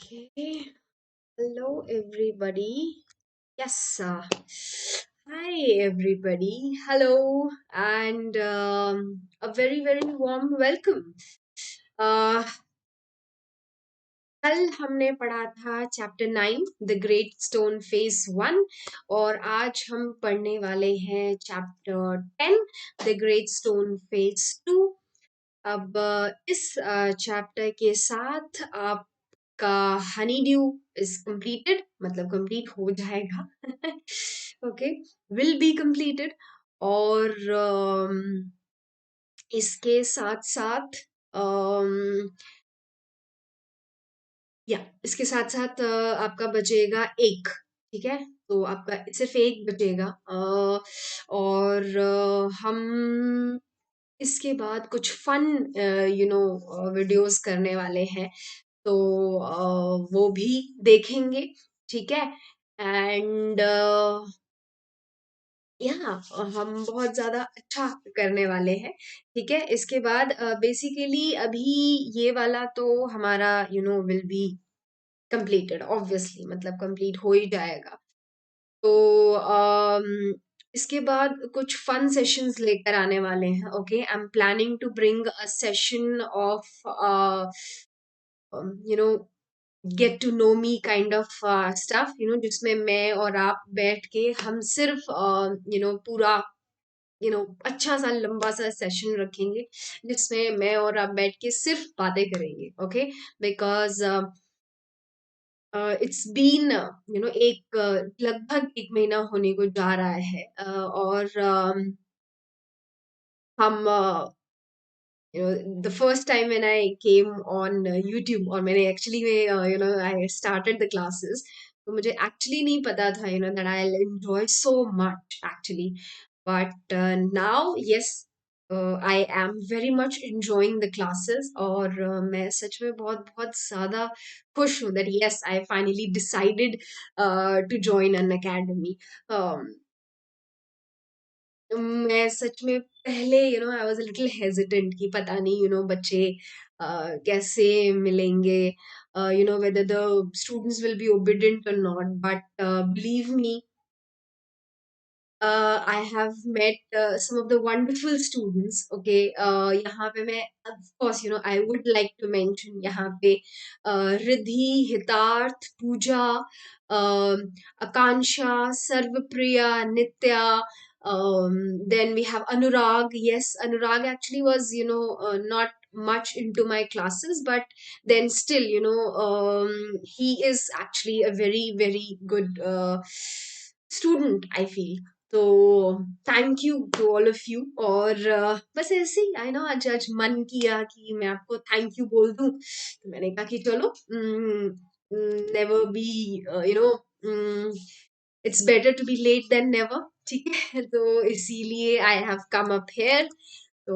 Okay. Hello, everybody. Yes. Hi, everybody. Hello, and a very, very warm welcome. Uh, कल हमने पढ़ा था chapter 9 the great stone face 1 और आज हम पढ़ने वाले हैं chapter 10 the great stone face 2। अब इस चैप्टर के साथ आपका हनी ड्यू इज कंप्लीटेड, मतलब कंप्लीट हो जाएगा। Okay, will be completed. और इसके साथ साथ इसके साथ साथ आपका बचेगा एक। ठीक है, तो आपका सिर्फ एक बचेगा। और हम इसके बाद कुछ फन वीडियोस करने वाले हैं, तो वो भी देखेंगे। ठीक है, एंड या हम बहुत ज्यादा अच्छा करने वाले हैं। ठीक है, इसके बाद बेसिकली अभी ये वाला तो हमारा विल बी कंप्लीटेड, ऑब्वियसली, मतलब कंप्लीट हो ही जाएगा। तो इसके बाद कुछ फन सेशंस लेकर आने वाले हैं। Okay, I am planning to bring a session of you know get to know me kind of stuff, जिसमें मैं और आप बैठ के हम सिर्फ पूरा अच्छा सा लंबा सा सेशन रखेंगे, जिसमें मैं और आप बैठ के सिर्फ बातें करेंगे। ओके, बिकॉज इट्स बीन एक लगभग एक महीना होने को जा रहा है। और हम the first time when I came on YouTube, और मैंने एक्चुअली में I started the classes, तो मुझे एक्चुअली नहीं पता था that I'll enjoy so much actually, but now yes, I am very much enjoying the classes, और मैं सच में बहुत बहुत ज्यादा खुश हूँ that yes, I finally decided to join an academy. um, मैं सच में पहले I was a little hesitant कि पता नहीं बच्चे कैसे मिलेंगे, whether the students will be obedient or not, but believe me, I have met some of the wonderful students. Okay, यहाँ पे मैं, of course, I would like to mention यहाँ पे रिद्धि, हितार्थ, पूजा, आकांक्षा, सर्वप्रिया, नित्या. Then we have Anurag. Yes, Anurag actually was not much into my classes, but then still, he is actually a very very good student, I feel. तो thank you to all of you. और बस ऐसे ही I know आज मन किया कि मैं आपको थैंक यू बोल दूं, तो मैंने कहा कि चलो, never be it's better to be late than never. ठीक है, तो इसीलिए I have come up here. तो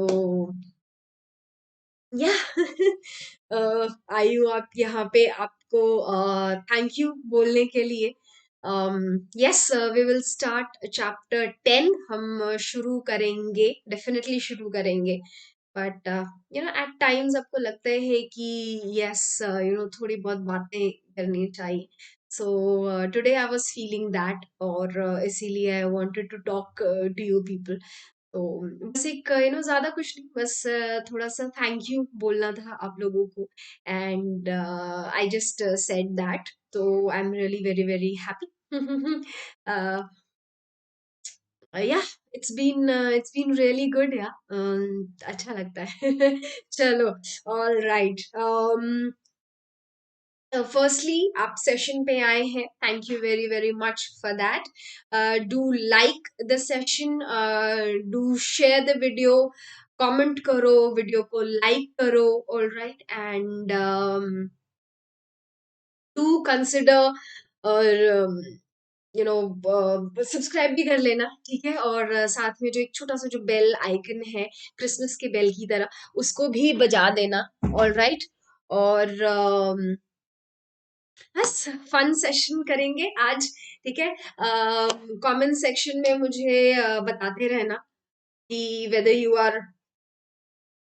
या आई हूँ आप यहाँ पे आपको थैंक यू बोलने के लिए। Yes, we will start chapter 10। हम शुरू करेंगे, डेफिनेटली शुरू करेंगे, बट एट टाइम्स आपको लगता है कि यस, थोड़ी बहुत बातें करनी चाहिए। So today I was feeling that, और इसीलिए I wanted to talk to you people. तो बस एक ज्यादा कुछ नहीं, बस थोड़ा सा थैंक यू बोलना था आप लोगों को, and I just said that, तो I am really very very happy. Yeah it's been really good, या अच्छा लगता है। चलो, ऑल राइट। फर्स्टली आप सेशन पे आए हैं, thank you very very much for that. Do like the session, do share the video, comment करो, वीडियो को लाइक करो, all right, and do consider, और सब्सक्राइब भी कर लेना। ठीक है, और साथ में जो एक छोटा सा जो बेल आइकन है, क्रिसमस के बेल की तरह, उसको भी बजा देना। ऑल राइट, और बस फन सेशन करेंगे आज। ठीक है, कमेंट सेक्शन में मुझे बताते रहना कि whether you are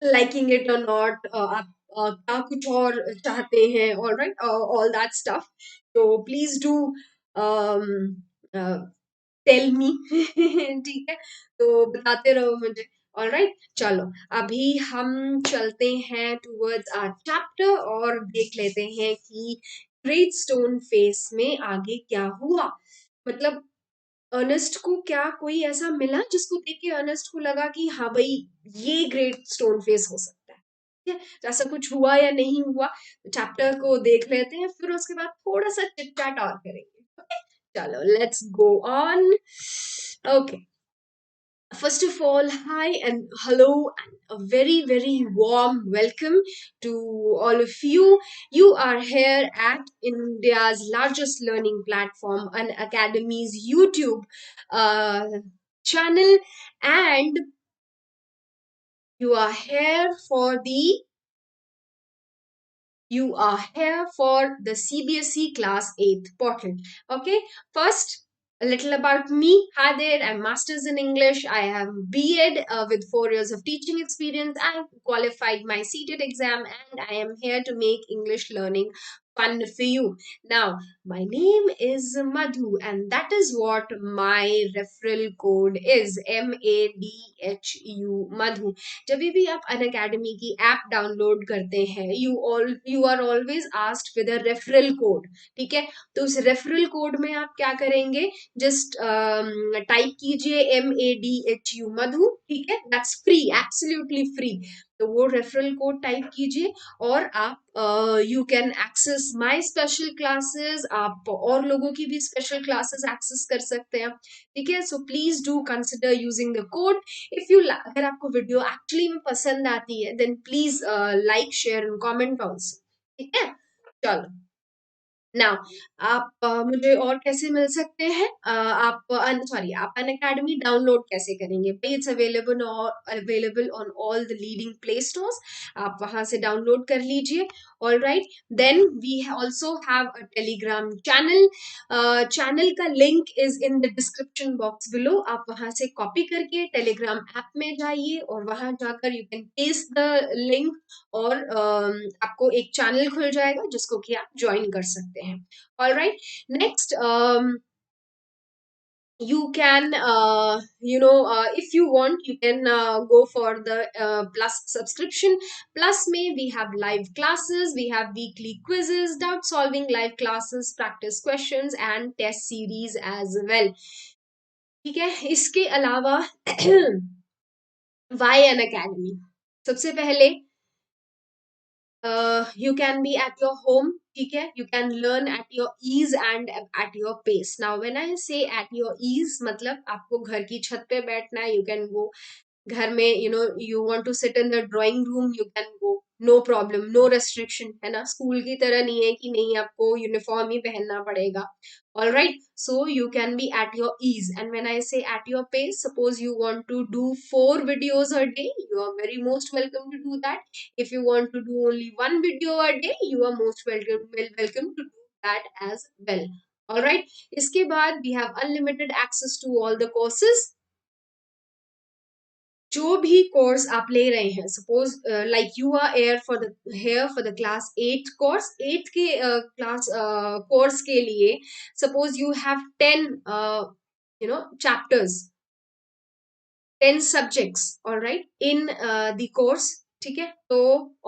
liking it और नॉट, आप क्या कुछ और चाहते हैं, all right, all that stuff. तो प्लीज डू टेल मी ठीक है, तो बताते रहो मुझे। ऑल राइट, चलो अभी हम चलते हैं टूवर्ड्स आवर चैप्टर और देख लेते हैं कि ग्रेट स्टोन फेस में आगे क्या हुआ। मतलब अर्नेस्ट को क्या कोई ऐसा मिला जिसको देख के अर्नेस्ट को लगा कि हाँ भाई ये ग्रेट स्टोन फेस हो सकता है, ठीक है, ऐसा कुछ हुआ या नहीं हुआ, चैप्टर को देख लेते हैं, फिर उसके बाद थोड़ा सा चिट चैट और करेंगे। ओके, चलो let's go on. Okay, first of all, hi and hello, and a very, very warm welcome to all of you. You are here at India's largest learning platform, An Academy's YouTube uh, channel, and you are here for the you are here for the CBSE Class 8th portal. Okay, first, a little about me. Hi there, I'm Masters in English. I have B.Ed with 4 years of teaching experience. I have qualified my seated exam, and I am here to make English learning fun for you. Now, my name is Madhu, and that is what my referral code is, MADHU, Madhu. जब भी आप Unacademy की app download करते हैं, you are always asked with a referral code, ठीक है, तो उस रेफरल कोड में आप क्या करेंगे, जस्ट टाइप कीजिए MADHU मधु, ठीक है, दैट्स फ्री, एब्सोल्युटली फ्री। तो वो रेफरल कोड टाइप कीजिए और आप you can access my special classes, आप और लोगों की भी स्पेशल क्लासेस एक्सेस कर सकते हैं, ठीक है। So please do consider using the code. If you अगर आपको वीडियो एक्चुअली में पसंद आती है then please like share and comment also, ठीक है। चलो, नाउ आप मुझे और कैसे मिल सकते हैं, आप सॉरी, आप अन अकेडमी डाउनलोड कैसे करेंगे भाई, it's available on all the leading play stores, आप वहां से डाउनलोड कर लीजिए। All right, then we also have a Telegram channel. Channel का link is in the description box below, आप वहां से कॉपी करके टेलीग्राम ऐप में जाइए और वहां जाकर you can paste the link और आपको एक चैनल खुल जाएगा जिसको कि आप ज्वाइन कर सकते हैं। All right, next, you can if you want you can go for the plus subscription. Plus may we have live classes, we have weekly quizzes, doubt solving live classes, practice questions and test series as well, ठीक है। इसके अलावा Y N academy, सबसे पहले you can be at your home, ठीक है, you can learn at your ease and at your pace. Now when I say at your ease, मतलब आपको घर की छत पे बैठना है, you can go, घर में you want to sit in the drawing room, you can go, no problem, no restriction, है ना, स्कूल की तरह नहीं है कि नहीं आपको यूनिफॉर्म ही पहनना पड़ेगा। all right, so you can be at your ease, and when I say at your pace, suppose you want to do 4 videos a day, you are very most welcome to do that. If you want to do only one video a day, you are most welcome to do that as well. all right, इसके बाद we have unlimited access to all the courses, जो भी course आप ले रहे हैं, suppose like you are here for the class 8 course, 8 के class course के लिए suppose you have 10 chapters, 10 subjects, alright, in the course, ठीक है, तो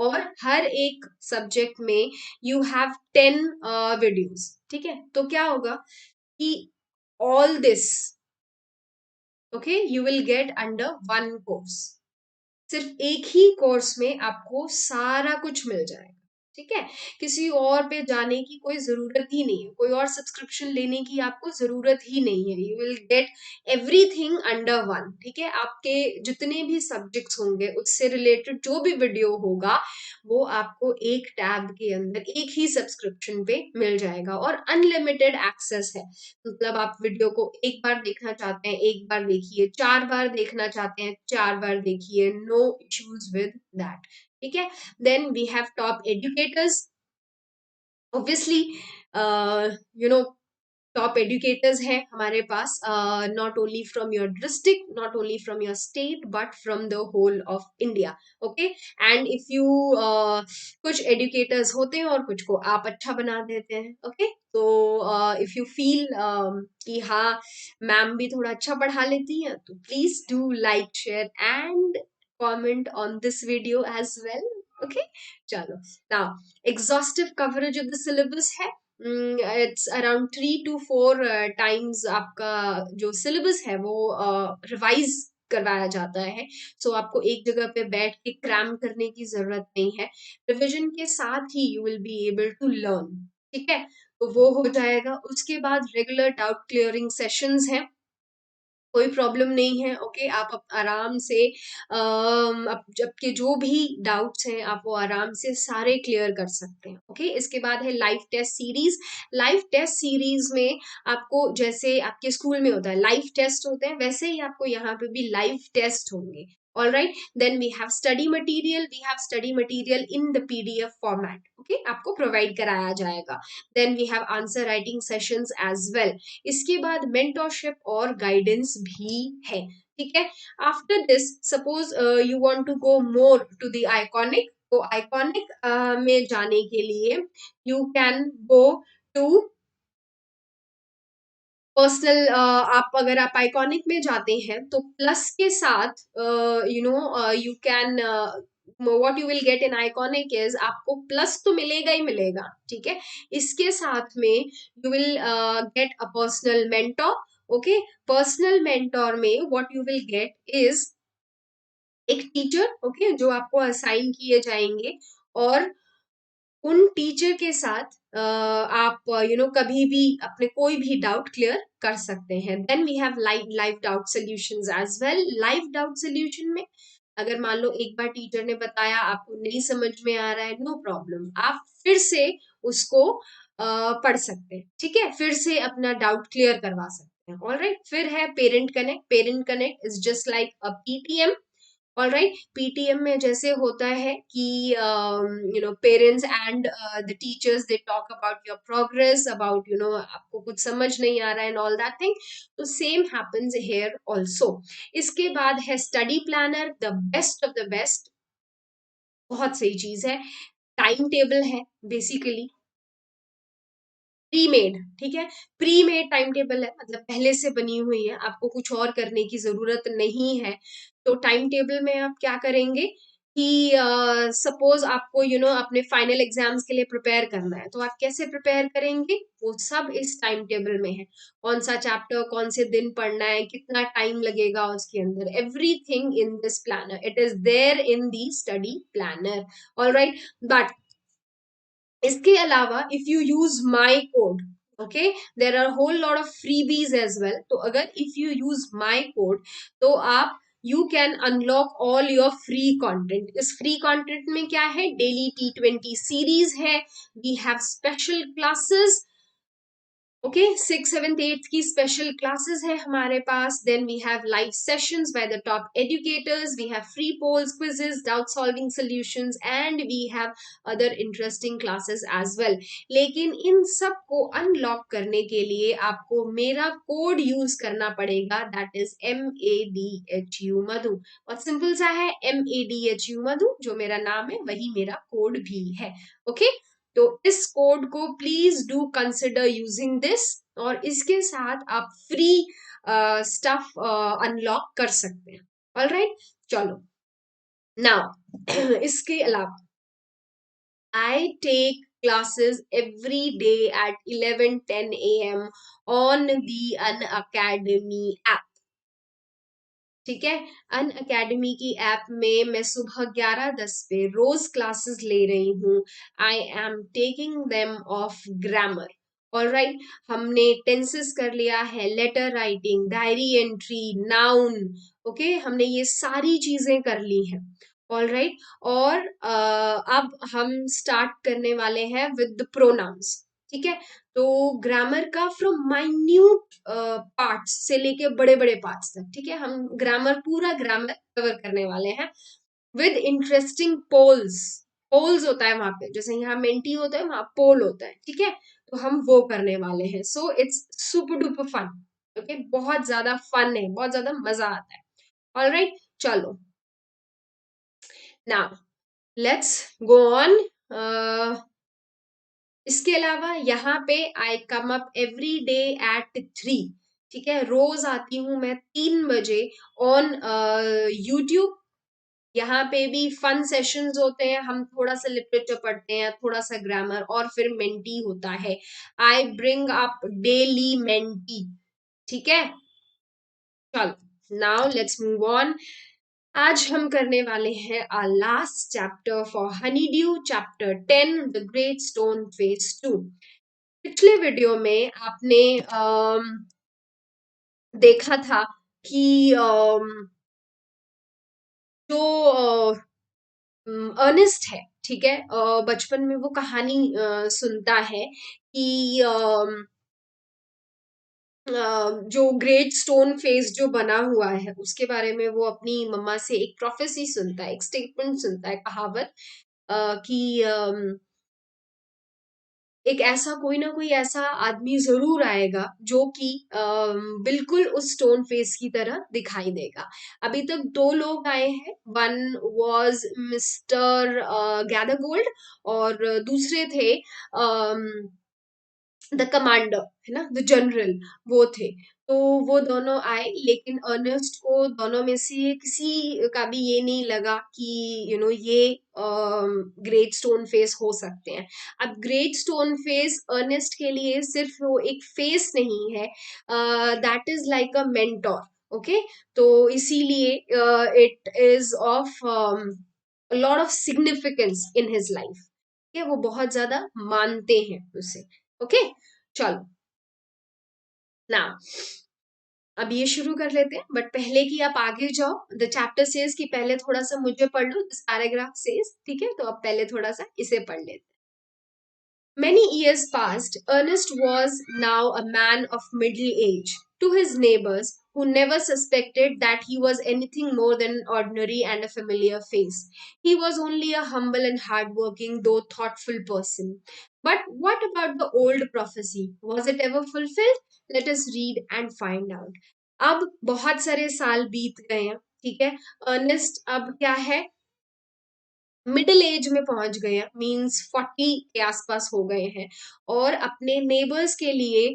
और हर एक सब्जेक्ट में यू हैव 10 वीडियोस, ठीक है, तो क्या होगा कि all this, okay, you will get under one course, सिर्फ एक ही कोर्स में आपको सारा कुछ मिल जाएगा, ठीक है, किसी और पे जाने की कोई जरूरत ही नहीं है, कोई और सब्सक्रिप्शन लेने की आपको जरूरत ही नहीं है, you will get everything under one, ठीक है। आपके जितने भी सब्जेक्ट्स होंगे उससे रिलेटेड जो भी वीडियो होगा वो आपको एक टैब के अंदर एक ही सब्सक्रिप्शन पे मिल जाएगा और अनलिमिटेड एक्सेस है, मतलब आप वीडियो को एक बार देखना चाहते हैं एक बार देखिए, 4 बार देखना चाहते हैं 4 बार देखिए, नो इश्यूज विद दैट, ठीक है। Then we have top educators, obviously, you know top educators हैं हमारे पास, not only from your district, not only from your state, but from the whole of India. Okay. And if you कुछ educators होते हैं और कुछ को आप अच्छा बना देते हैं. ओके. तो इफ यू फील कि हाँ मैम भी थोड़ा अच्छा पढ़ा लेती हैं, तो please do like, share and comment on this video as well. Okay. चलो. Now exhaustive coverage of the syllabus है. इट्स अराउंड 3 to 4 टाइम्स आपका जो सिलेबस है वो रिवाइज करवाया जाता है. सो आपको एक जगह पे बैठ के क्रैम करने की जरूरत नहीं है. रिविजन के साथ ही you will be able to learn. ठीक है. तो वो हो जाएगा. उसके बाद रेगुलर डाउट क्लियरिंग सेशंस हैं. कोई प्रॉब्लम नहीं है. ओके. आप आराम से अब जबकि जो भी डाउट्स हैं आप वो आराम से सारे क्लियर कर सकते हैं. ओके. इसके बाद है live test series. Live test series में आपको जैसे आपके स्कूल में होता है लाइव टेस्ट होते हैं, वैसे ही आपको यहाँ पे भी लाइव टेस्ट होंगे. All right. Then we have study material. We have study material in the PDF format. Okay. आपको प्रोवाइड कराया जाएगा. Then we have answer writing sessions as well. इसके बाद मेंटरशिप और गाइडेंस भी है. ठीक है. After this suppose you want to go more to the iconic. तो आइकॉनिक में जाने के लिए you can go to personal. आप अगर आप आइकॉनिक में जाते हैं तो प्लस के साथ you can what you will get in iconic is आपको प्लस तो मिलेगा ही मिलेगा. ठीक है. इसके साथ में you will get a personal mentor. Okay. Personal mentor में what you will get is एक टीचर. ओके. जो आपको असाइन किए जाएंगे और उन टीचर के साथ आप कभी भी अपने कोई भी डाउट क्लियर कर सकते हैं. Then we have live live doubt solutions as well. Live doubt solution में अगर मान लो एक बार टीचर ने बताया आपको नहीं समझ में आ रहा है, नो प्रॉब्लम, आप फिर से उसको पढ़ सकते हैं. ठीक है. फिर से अपना डाउट क्लियर करवा सकते हैं. All right. फिर है parent connect. Parent connect is just like a PTM. All right. PTM में जैसे होता है कि parents and the teachers they talk about your progress, about आपको कुछ समझ नहीं आ रहा है एंड ऑल दैट थिंग. तो सेम हैपेंस हियर आल्सो. इसके बाद है study planner, the best of the best. बहुत सही चीज है. टाइम टेबल है बेसिकली प्री मेड. ठीक है. प्री मेड टाइम टेबल है, मतलब पहले से बनी हुई है, आपको कुछ और करने की जरूरत नहीं है. तो टाइम टेबल में आप क्या करेंगे कि सपोज आपको अपने फाइनल एग्जाम्स के लिए प्रिपेयर करना है, तो आप कैसे प्रिपेयर करेंगे वो सब इस टाइम टेबल में है. कौन सा चैप्टर कौन से दिन पढ़ना है, कितना टाइम लगेगा उसके अंदर, everything in this planner. It is there in the study planner. All right. But इसके अलावा if you use my code, okay, there are whole lot of freebies as well. तो अगर if you use my code तो आप you can unlock all your free content. इस free content में क्या है, डेली T20 सीरीज है. We have special classes. Okay. 6th 7th 8th की स्पेशल क्लासेस है हमारे पास. Then we have live sessions by the top educators. We have free polls, quizzes, doubt solving solutions and we have other interesting classes as well. लेकिन इन सब को unlock करने के लिए आपको मेरा कोड यूज करना पड़ेगा, दैट इज MADHU मधु. और सिंपल सा है, MADHU मधु, जो मेरा नाम है वही मेरा कोड भी है. ओके. तो इस कोड को please do consider using this, और इसके साथ आप फ्री स्टफ अनलॉक कर सकते हैं. All right. चलो. नाउ इसके अलावा I take classes every day at 11:10 a.m. on the Unacademy app. ठीक है. अन अकेडमी की ऐप में मैं सुबह 11:10 पे रोज क्लासेस ले रही हूँ. I am taking them of grammar. All right. हमने टेंसेस कर लिया है, letter writing, diary entry, noun. Okay. हमने ये सारी चीजें कर ली हैं. All right. और अब हम स्टार्ट करने वाले हैं विद प्रोनाउंस. ठीक है. तो ग्रामर का फ्रॉम माइन्यूट पार्ट्स से लेके बड़े बड़े पार्ट्स तक. ठीक है. हम ग्रामर, पूरा ग्रामर कवर करने वाले हैं विद इंटरेस्टिंग पोल्स. पोल्स होता है वहां पे, जैसे यहाँ मेंटी होता है वहां पोल होता है. ठीक है. तो हम वो करने वाले हैं. So it's super duper fun. Okay, बहुत ज्यादा फन है, बहुत ज्यादा मजा आता है. ऑल राइट, चलो नाउ लेट्स गो ऑन. इसके अलावा यहाँ पे I come up every day at 3. ठीक है, रोज आती हूँ मैं 3 बजे ऑन यूट्यूब. यहाँ पे भी फन सेशंस होते हैं, हम थोड़ा सा लिटरेचर पढ़ते हैं, थोड़ा सा ग्रामर, और फिर मेंटी होता है. I bring up daily menti. ठीक है, चलो नाउ लेट्स मूव ऑन. आज हम करने वाले हैं our last chapter for Honey due, chapter 10, the great stone face 2. पिछले वीडियो में आपने देखा था कि जो अर्नेस्ट है, ठीक है, बचपन में वो कहानी सुनता है कि जो ग्रेट स्टोन फेस जो बना हुआ है उसके बारे में वो अपनी मम्मा से एक प्रोफेसी सुनता है, एक स्टेटमेंट सुनता है, कहावत, कि एक ऐसा कोई ना कोई ऐसा आदमी जरूर आएगा जो कि बिल्कुल उस स्टोन फेस की तरह दिखाई देगा. अभी तक 2 लोग आए हैं. वन वाज मिस्टर गैदरगोल्ड, और दूसरे थे द कमांडर, है ना, द जनरल, वो थे. तो वो दोनों आए, लेकिन अर्नेस्ट को दोनों में से किसी का भी ये नहीं लगा कि ये ग्रेट स्टोन फेस हो सकते हैं. अब ग्रेट स्टोन फेस अर्नेस्ट के लिए सिर्फ वो एक फेस नहीं है, that is like a mentor. Okay, तो इसीलिए it is of lot of significance in his life. ठीक है, वो बहुत ज्यादा मानते हैं उसे. ओके, चलो ना अब ये शुरू कर लेते हैं, बट पहले कि आप आगे जाओ, द चैप्टर सेज कि पहले थोड़ा सा मुझे पढ़ लो, दिस पैराग्राफ सेज. ठीक है, तो अब पहले थोड़ा सा इसे पढ़ लेते हैं. Many years passed. Ernest was now a man of middle age. To his neighbors, who never suspected that he was anything more than an ordinary and a familiar face, he was only a humble and hardworking, though thoughtful person. But what about the old prophecy? Was it ever fulfilled? Let us read and find out. अब बहुत सारे साल बीत गए हैं. ठीक है, Ernest अब क्या है, मिडिल एज में पहुंच गए हैं, मींस 40 के आसपास हो गए हैं. और अपने नेबर्स के लिए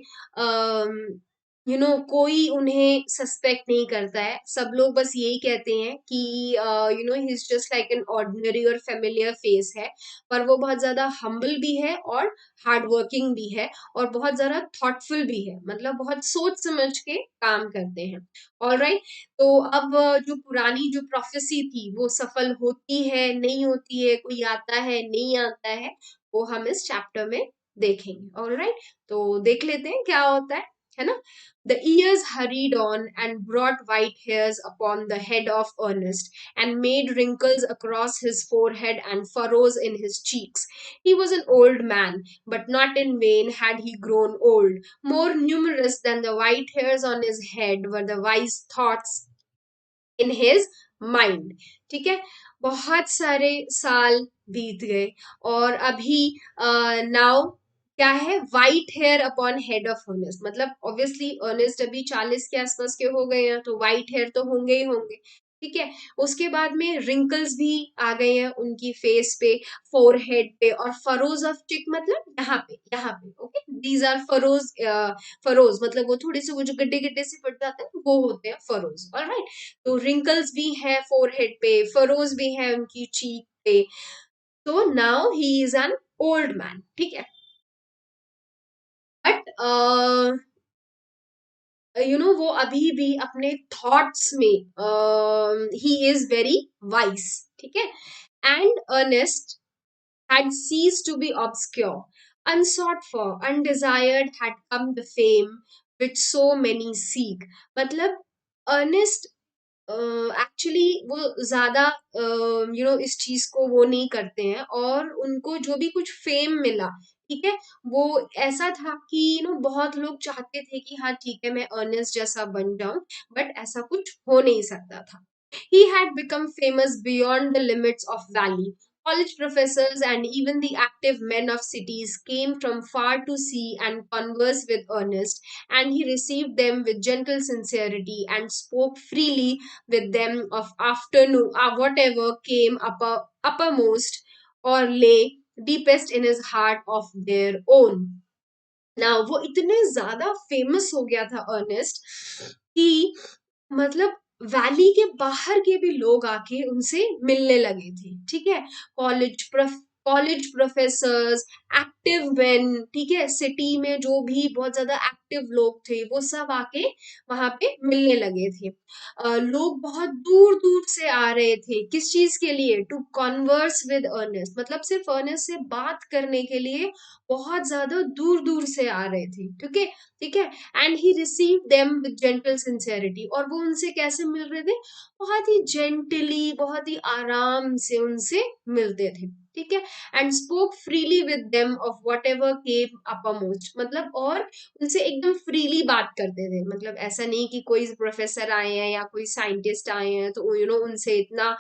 कोई उन्हें सस्पेक्ट नहीं करता है. सब लोग बस यही कहते हैं कि he is just like an ordinary और फेमिलियर फेस है, पर वो बहुत ज्यादा हम्बल भी है और हार्ड वर्किंग भी है और बहुत ज्यादा थॉटफुल भी है, मतलब बहुत सोच समझ के काम करते हैं. ऑल राइट, तो अब जो पुरानी जो प्रोफेसी थी वो सफल होती है, नहीं होती है, कोई आता है, नहीं आता है, वो हम इस चैप्टर में देखेंगे. ऑल राइट, तो देख लेते हैं क्या होता है ना. The years hurried on and brought white hairs upon the head of Ernest, and made wrinkles across his forehead and furrows in his cheeks. He was an old man, but not in vain had he grown old. More numerous than the white hairs on his head were the wise thoughts in his mind. ठीक है, बहुत सारे साल बीत गए, और अभी now क्या है, white hair upon head of Earnest. मतलब ऑब्वियसली अर्नेस्ट अभी 40 के आसपास के हो गए हैं, तो व्हाइट हेयर तो होंगे ही होंगे. ठीक है, उसके बाद में रिंकल्स भी आ गए हैं उनकी फेस पे, फोरहेड पे, और फरोज ऑफ चिक, मतलब यहाँ पे. Okay, these are furrows. Furrows मतलब वो थोड़े से, वो जो गड्ढे गड्ढे से पड़ जाते हैं, वो होते हैं फरोज. ऑलराइट, तो रिंकल्स भी है फोरहेड पे, फरोज भी है उनकी चीक पे. तो now he is an old man. ठीक है, बट वो अभी भी अपने थॉट्स में ही इज वेरी वाइज. ठीक है, and Earnest had ceased to be obscure. Unsought for, undesired had come the fame which so many seek. मतलब अर्नेस्ट एक्चुअली वो ज्यादा इस चीज को वो नहीं करते हैं, और उनको जो भी कुछ फेम मिला, ठीक है, वो ऐसा था कि बहुत लोग चाहते थे कि हाँ ठीक है, मैं अर्नेस्ट जैसा बन जाऊं, बट ऐसा कुछ हो नहीं सकता था. He had become famous beyond the limits of valley. College professors and even the active men of cities came from far to see and converse with Ernest, and he received them with gentle sincerity and spoke freely with them of afternoon, whatever came uppermost or lay deepest in his heart of their own. ना वो इतने ज्यादा famous हो गया था Ernest कि मतलब valley के बाहर के भी लोग आके उनसे मिलने लगे थे, ठीक है। कॉलेज प्रोफेसर्स, एक्टिव मैन, ठीक है, सिटी में जो भी बहुत ज्यादा एक्टिव लोग थे वो सब आके वहां पे मिलने लगे थे। लोग बहुत दूर दूर से आ रहे थे, किस चीज के लिए? टू कॉन्वर्स विद अर्नेस्ट, मतलब सिर्फ अर्नेस्ट से बात करने के लिए बहुत ज्यादा दूर दूर से आ रहे थे, ठीक है, ठीक है। And he receive them with gentle sincerity, और वो उनसे कैसे मिल रहे थे? बहुत ही जेंटली, बहुत ही आराम से उनसे मिलते थे, ठीक है। And spoke freely with them of what ever came uppermost, मतलब और उनसे एकदम फ्रीली बात करते थे। मतलब ऐसा नहीं कि कोई प्रोफेसर आए हैं या कोई साइंटिस्ट आए हैं तो उनसे इतना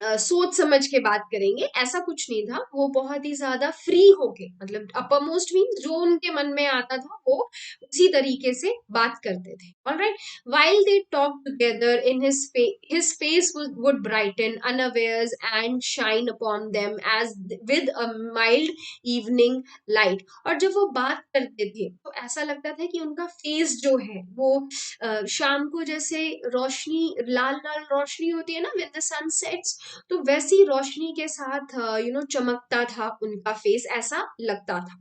सोच समझ के बात करेंगे, ऐसा कुछ नहीं था। वो बहुत ही ज्यादा फ्री होके, मतलब अपर मोस्ट मीन जो उनके मन में आता था वो उसी तरीके से बात करते थे। Alright, while they talked together in his face would brighten unawares and shine upon them as with a mild evening light। और जब वो बात करते थे तो ऐसा लगता था कि उनका फेस जो है वो शाम को जैसे रोशनी, लाल लाल रोशनी होती है ना, विद द सनसेट्स, तो वैसी रोशनी के साथ चमकता था उनका फेस, ऐसा लगता था।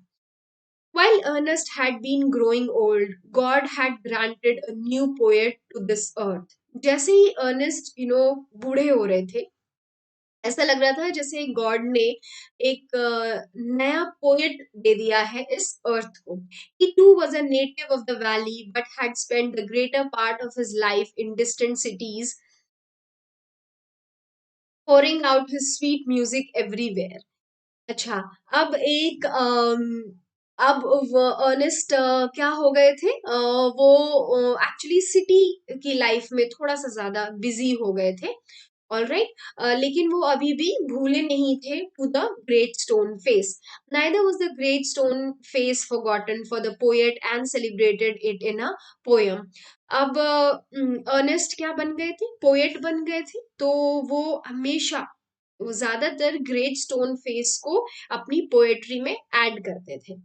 While Ernest had been growing old, God had granted a new poet to this earth। जैसे ही अर्नेस्ट बूढ़े हो रहे थे, ऐसा लग रहा था जैसे गॉड ने एक नया पोएट दे दिया है इस अर्थ को। He too was a native of the valley but had spent the greater part of his life in distant cities, pouring out his sweet music everywhere। अच्छा, अब एक अब वो अर्नेस्ट क्या हो गए थे, वो एक्चुअली सिटी की लाइफ में थोड़ा सा ज्यादा बिजी हो गए थे। ऑल राइट, लेकिन वो अभी भी भूले नहीं थे to the great stone face. Neither was the great stone face forgotten for the poet and celebrated it in a poem. अब अर्नेस्ट क्या बन गए थे? पोएट बन गए थे, तो वो हमेशा, वो ज्यादातर ग्रेट स्टोन फेस को अपनी पोएट्री में ऐड करते थे।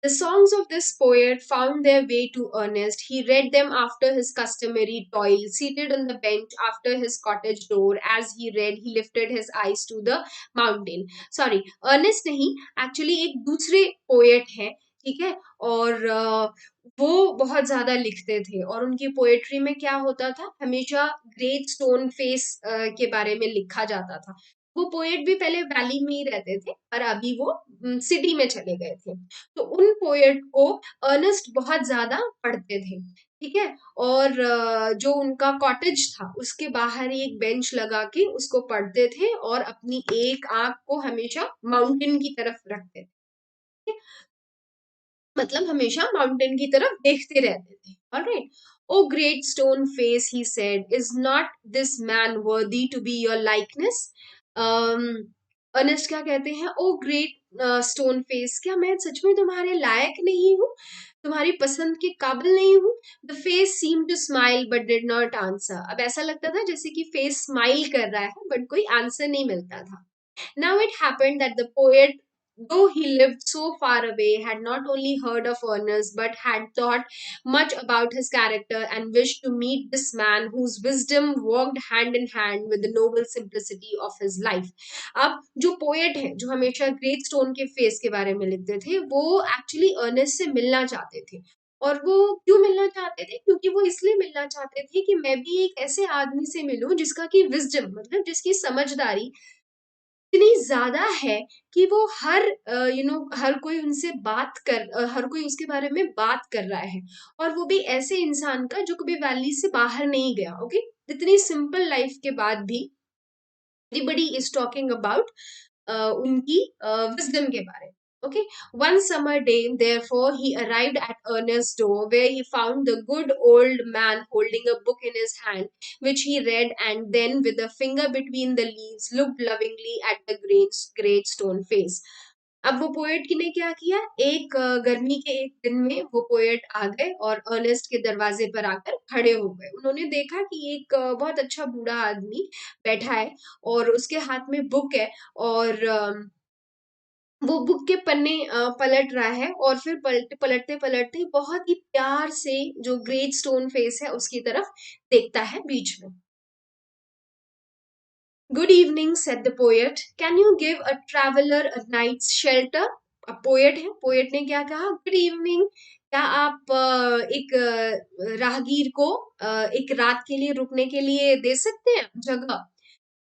The songs of this poet found their way to Ernest. He read them after his customary toil, seated on the bench after his cottage door. As he read, he lifted his eyes to the mountain. Sorry, Ernest नहीं, actually एक दूसरे poet हैं, ठीक है। और वो बहुत ज्यादा लिखते थे, और उनकी पोएट्री में क्या होता था, हमेशा ग्रेट स्टोन फेस के बारे में लिखा जाता था। वो पोएट भी पहले वैली में ही रहते थे, पर अभी वो सिटी में चले गए थे। तो उन पोएट को अर्नेस्ट बहुत ज्यादा पढ़ते थे, ठीक है। और जो उनका कॉटेज था उसके बाहर ही एक बेंच लगा के उसको पढ़ते थे, और अपनी एक आंख को हमेशा माउंटेन की तरफ रखते थे, ठीक है? मतलब हमेशा माउंटेन की तरफ देखते रहते थे। All right, O great stone face, he said, is not this man worthy to be your likeness? Earnest क्या कहते हैं? ओ ग्रेट स्टोन फेस, क्या मैं सच में तुम्हारे लायक नहीं हूँ, तुम्हारी पसंद के काबिल नहीं हूँ? The face seem to smile but did not answer. अब ऐसा लगता था जैसे कि फेस स्माइल कर रहा है बट कोई आंसर नहीं मिलता था। Now it happened that the poet, though he lived so far away, had not only heard of Ernest but had thought much about his character and wished to meet this man whose wisdom walked hand in hand with the noble simplicity of his life। अब जो poet है, जो हमेशा great stone के face के बारे में लिखते थे, वो एक्चुअली अर्नेस्ट से मिलना चाहते थे। और वो क्यों मिलना चाहते थे? क्योंकि वो इसलिए मिलना चाहते थे कि मैं भी एक ऐसे आदमी से मिलूं जिसका की विजडम, मतलब जिसकी समझदारी इतनी ज़्यादा है कि वो हर हर कोई उनसे हर कोई उसके बारे में बात कर रहा है, और वो भी ऐसे इंसान का जो कभी वैली से बाहर नहीं गया। ओके, इतनी सिंपल लाइफ के बाद भी एवरीबडी इज टॉकिंग अबाउट उनकी विजडम के बारे में। Okay, one summer day, therefore, he arrived at Ernest's door, where he found the good old man holding a book in his hand, which he read, and then, with a finger between the leaves, looked lovingly at the great stone face. अब वो poet ने क्या किया, एक गर्मी के एक दिन में वो पोएट आ गए और अर्नेस्ट के दरवाजे पर आकर खड़े हो गए। उन्होंने देखा कि एक बहुत अच्छा बूढ़ा आदमी बैठा है और उसके हाथ में बुक है, और वो बुक के पन्ने पलट रहा है, और फिर पलटते पलटते बहुत ही प्यार से जो ग्रेट स्टोन फेस है उसकी तरफ देखता है बीच में। Good evening said the poet, can you give a traveller a night's shelter. अब पोएट है, पोएट ने क्या कहा, गुड इवनिंग, क्या आप एक राहगीर को एक रात के लिए रुकने के लिए दे सकते हैं जगह।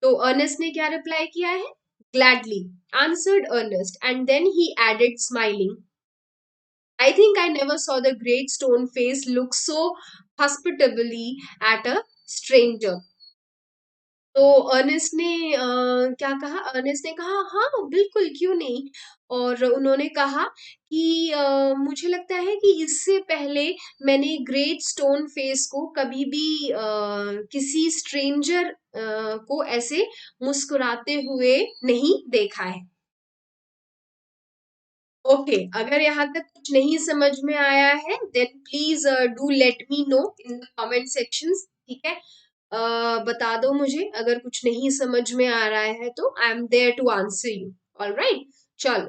तो अर्नेस्ट ने क्या रिप्लाई किया है, gladly answered Earnest, and then he added smiling, I think I never saw the great stone face look so hospitably at a stranger. तो अर्नेस्ट ने क्या कहा, अर्नेस्ट ने कहा हाँ बिल्कुल क्यों नहीं। और उन्होंने कहा कि मुझे लगता है कि इससे पहले मैंने ग्रेट स्टोन फेस को कभी भी किसी स्ट्रेंजर को ऐसे मुस्कुराते हुए नहीं देखा है। ओके, अगर यहाँ तक कुछ नहीं समझ में आया है then please do let me know in the comment sections, ठीक है। बता दो मुझे अगर कुछ नहीं समझ में आ रहा है, तो I am there to answer you. All right, चलो।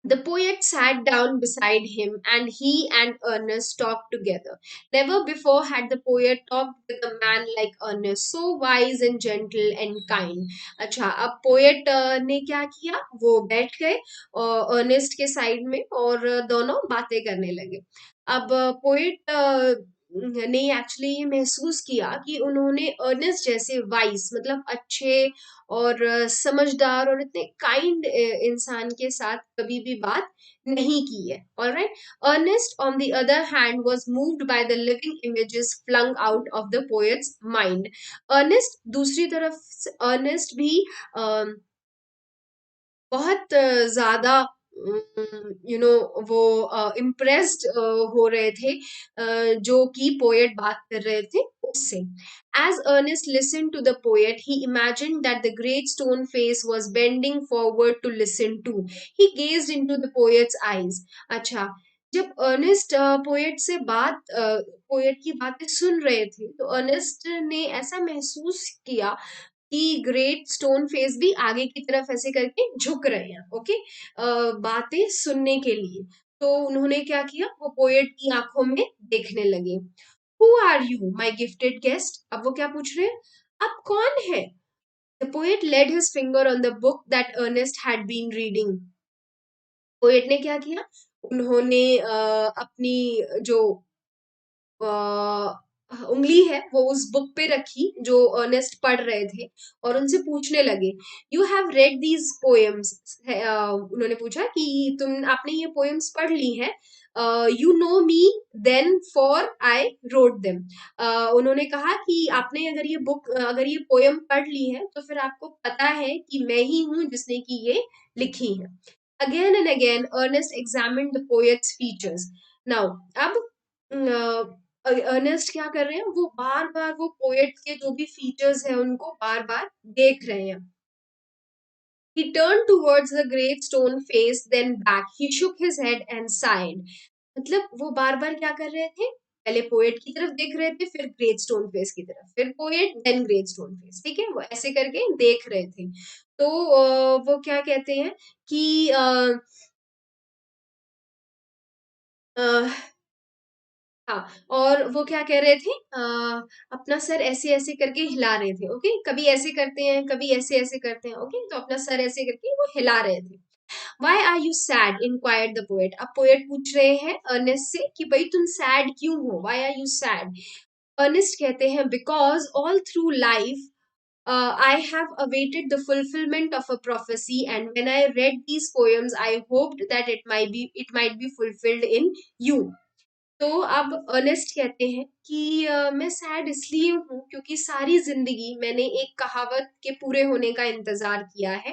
The poet sat down beside him, and he and Ernest talked together. Never before had the poet talked with a man like Ernest, so wise and gentle and kind. अच्छा, अब poet ने क्या किया, वो बैठ गए Ernest के side में और दोनों बातें करने लगे। अब पोएट ने एक्चुअली ये महसूस किया कि उन्होंने अर्नेस्ट जैसे वाइस मतलब अच्छे और समझदार और इतने काइंड इंसान के साथ कभी भी बात नहीं की है। All right, Earnest on the other hand was moved by the living images flung out of the poet's mind. Earnest दूसरी तरफ, अर्नेस्ट भी बहुत ज्यादा यू नो वो इम्प्रेस्ड हो रहे थे जो कि पोएट बात कर रहे थे उससे। As Ernest listened to the poet, he imagined that the great stone face was bending forward to listen too. He gazed into the poet's eyes. अच्छा, जब अर्नेस्ट पोएट से पोएट की बातें सुन रहे थे तो अर्नेस्ट ने ऐसा महसूस किया कि ग्रेट स्टोन फेस भी आगे की तरफ ऐसे करके झुक रहे हैं। ओके, बातें सुनने के लिए। तो उन्होंने क्या किया, वो पोएट की आंखों में देखने लगे। Who are you my gifted guest, अब वो क्या पूछ रहे हैं, आप कौन है। The poet laid his finger on the book that Earnest had been reading. Poet ने क्या किया, उन्होंने अपनी जो उंगली है वो उस बुक पे रखी जो अर्नेस्ट पढ़ रहे थे, और उनसे पूछने लगे, you have read these poems. उन्होंने पूछा कि तुम आपने ये पोएम्स पढ़ ली हैं, you know me then for I wrote them. उन्होंने कहा कि आपने अगर ये पोएम पढ़ ली है तो फिर आपको पता है कि मैं ही हूं जिसने कि ये लिखी है। Again and again Earnest examined the poet's features. Now अब अर्नेस्ट क्या कर रहे हैं, वो बार बार वो पोएट के जो भी फीचर्स हैं उनको बार बार देख रहे हैं। He turned towards the great stone face, then back. He shook his head and sighed. मतलब वो बार बार क्या कर रहे थे, पहले पोएट की तरफ देख रहे थे, फिर ग्रेट स्टोन फेस की तरफ, फिर poet then great stone face, ठीक है, वो ऐसे करके देख रहे थे। तो वो क्या कहते हैं कि अ, हाँ, और वो क्या कह रहे थे, अपना सर ऐसे ऐसे करके हिला रहे थे। ओके, कभी ऐसे करते हैं कभी ऐसे ऐसे करते हैं। ओके, तो अपना सर ऐसे करके वो हिला रहे थे। Why are you sad inquired the poet, अब पोएट पूछ रहे हैं अर्नेस्ट से कि भाई तुम सैड क्यों हो, why are you sad. Earnest कहते हैं, because all through life I have awaited the fulfillment of a prophecy, and when I read these poems, I hoped that it might be fulfilled in you. तो अब Ernest कहते हैं कि मैं sad इसलिए हूँ क्योंकि सारी जिंदगी मैंने एक कहावत के पूरे होने का इंतजार किया है,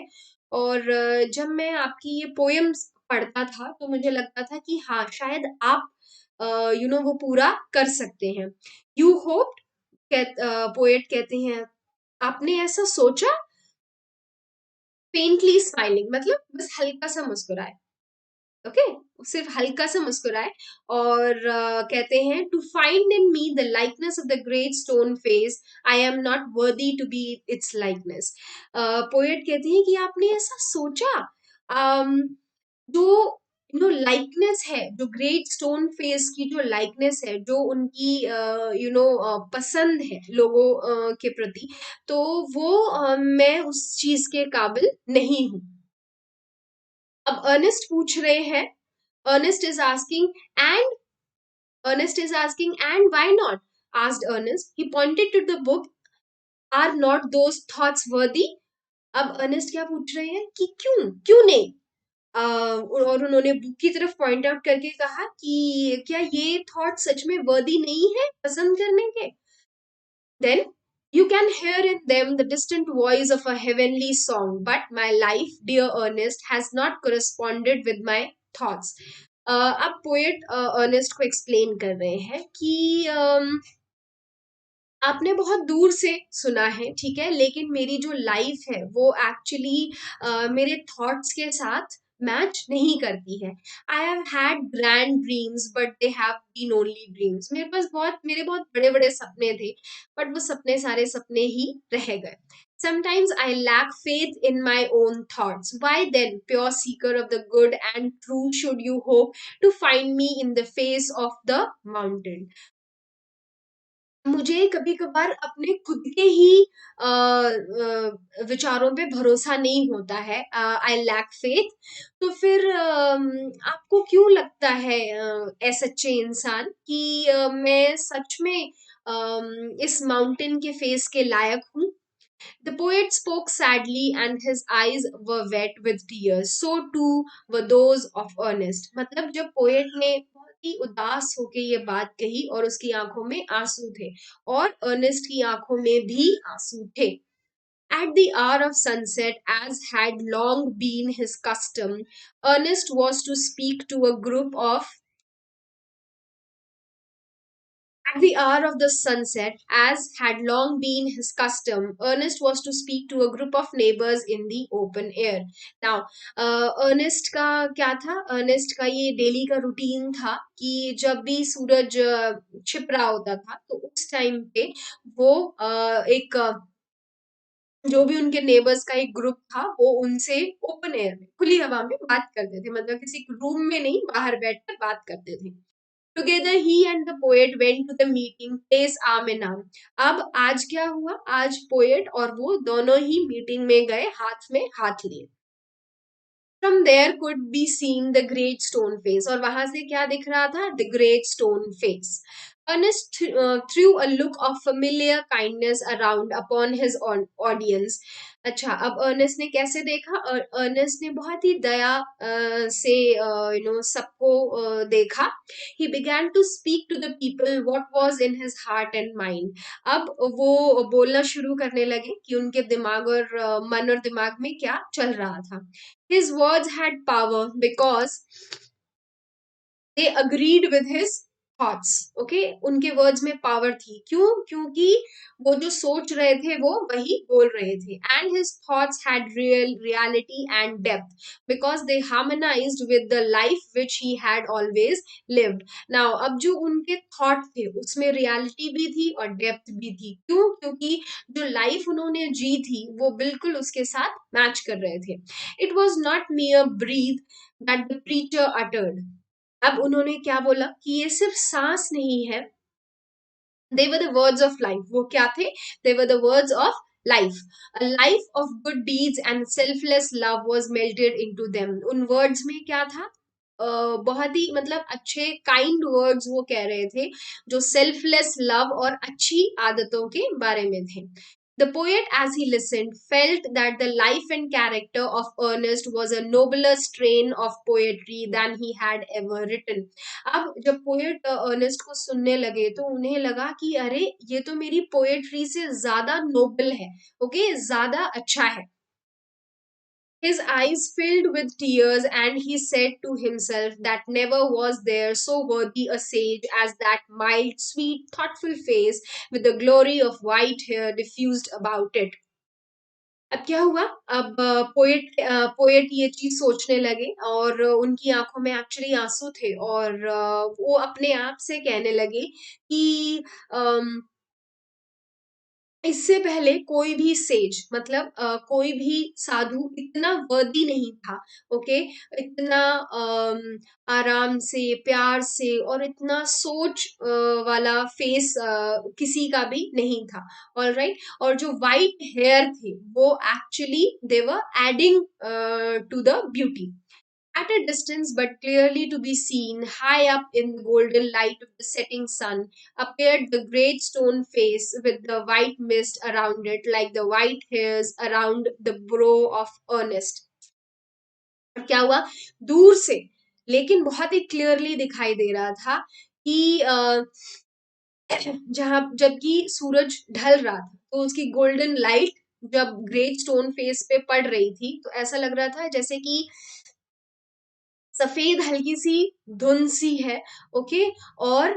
और जब मैं आपकी ये पोएम्स पढ़ता था तो मुझे लगता था कि हाँ शायद आप वो पूरा कर सकते हैं। यू होप, पोएट कहते हैं, आपने ऐसा सोचा, फेंटली स्माइलिंग मतलब बस हल्का सा मुस्कुराए। ओके, सिर्फ हल्का सा मुस्कुराए और कहते हैं to find in me the likeness of the great stone face, I am not worthy to be its likeness. Poet कहते हैं कि आपने ऐसा सोचा, um, जो लाइकनेस है, जो ग्रेट स्टोन फेस की जो लाइकनेस है, जो उनकी पसंद है लोगों के प्रति, तो वो मैं उस चीज के काबिल नहीं हूं। अब अर्नेस्ट पूछ रहे हैं, Earnest is asking and Earnest is asking and why not, asked Earnest, he pointed to the book, are not those thoughts worthy. अब अर्नेस्ट क्या पूछ रहे हैं कि क्यों क्यों नहीं, और उन्होंने बुक की तरफ पॉइंट आउट करके कहा कि क्या ये थॉट सच में वर्दी नहीं है पसंद करने के। Then you can hear in them the distant voice of a heavenly song, but my life, dear Ernest, has not corresponded with my thoughts. अब पोएट अर्नेस्ट को एक्सप्लेन कर रहे हैं कि आपने बहुत दूर से सुना है, ठीक है, लेकिन मेरी जो लाइफ है वो एक्चुअली मेरे थॉट्स के साथ मैच नहीं करती है। I have had grand dreams but they have been only dreams, मेरे बहुत बड़े बड़े सपने थे, बट वो सपने सारे सपने ही रह गए। Sometimes I lack faith in my own thoughts. Why then, pure seeker of the good and true, should you hope to find me in the face of the mountain? मुझे कभी कभार अपने खुद के ही विचारों पे भरोसा नहीं होता है, आई लैक फेथ। तो फिर आपको क्यों लगता है सच्चे इंसान कि मैं सच में इस माउंटेन के फेस के लायक हूँ? The poet spoke sadly and his eyes were wet with tears. So too were those of Ernest. मतलब जब पोएट ने बहुत ही उदास होके ये बात कही और उसकी आंखों में आंसू थे, और अर्नेस्ट की आंखों में भी आंसू थे। At the hour of sunset, as had long been his custom, Ernest was to speak to a group of At the hour of the sunset, as had long been his custom, Ernest was to speak to a group of neighbors in the open air. Now, Earnest का क्या था? Ernest का ये daily का routine था कि जब भी सूरज छिप रहा होता था तो उस टाइम पे वो एक जो भी उनके नेबर्स का एक ग्रुप था वो उनसे ओपन एयर में, खुली हवा में बात करते थे, मतलब किसी रूम में नहीं, बाहर बैठकर बात करते थे। Together he and the poet went to the meeting place arm in arm. अब आज क्या हुआ, आज पोएट और वो दोनों ही मीटिंग में गए, हाथ में हाथ लिए। From there could be seen the great stone face, और वहां से क्या दिख रहा था? The great stone face. Ernest threw a look of familiar kindness around upon his audience. अच्छा, अब अर्नेस्ट ने कैसे देखा? अर्नेस्ट ने बहुत ही दया से सबको देखा। He began to speak to the people what was in his heart and mind. अब वो बोलना शुरू करने लगे कि उनके दिमाग और मन और दिमाग में क्या चल रहा था। His words had power because they agreed with his thoughts. Okay, उनके वर्ड्स में पावर थी, क्यों? क्योंकि वो जो सोच रहे थे वो वही बोल रहे थे। And his thoughts had reality and depth because they harmonized with the life which he had always lived. Now, अब जो उनके थॉट थे उसमें रियलिटी भी थी और डेप्थ भी थी, क्यों? क्योंकि जो लाइफ उन्होंने जी थी वो बिल्कुल उसके साथ मैच कर रहे थे। It was not mere breathe that the preacher uttered. अब उन्होंने क्या बोला कि ये सिर्फ सांस नहीं है, they were the words of life. वो क्या थे? They were the words of life. A life of good deeds and selfless love was melted into them. उन words में क्या था? बहुत ही मतलब अच्छे काइंड वर्ड्स वो कह रहे थे, जो सेल्फलेस लव और अच्छी आदतों के बारे में थे। The poet, as he listened, felt that the life and character of Ernest was a nobler strain of poetry than he had ever written. अब जब पोएट अर्नेस्ट को सुनने लगे तो उन्हें लगा कि अरे ये तो मेरी पोएट्री से ज्यादा नोबल है, ओके, ज्यादा अच्छा है। His eyes filled with tears, and he said to himself that never was there so worthy a sage as that mild, sweet, thoughtful face with the glory of white hair diffused about it. अब क्या हुआ? अब poet ये चीज़ सोचने लगे और उनकी आँखों में एक्चुअली आँसू थे और वो अपने आप से कहने लगे कि अम इससे पहले कोई भी सेज मतलब कोई भी साधु इतना वर्दी नहीं था, ओके? इतना आराम से, प्यार से और इतना सोच वाला फेस किसी का भी नहीं था, ऑलराइट? और जो व्हाइट हेयर थे, वो actually they were adding to the beauty. At a distance, but clearly to be seen, high up in the golden light of the setting sun, appeared the great stone face with the white mist around it, like the white hairs around the brow of Ernest. और क्या हुआ? दूर से, लेकिन बहुत ही clearly दिखाई दे रहा था कि जहां जबकि सूरज ढल रहा था तो उसकी गोल्डन लाइट जब ग्रेट स्टोन फेस पे पड़ रही थी तो ऐसा लग रहा था जैसे कि सफेद हल्की सी धुंध सी है, ओके? और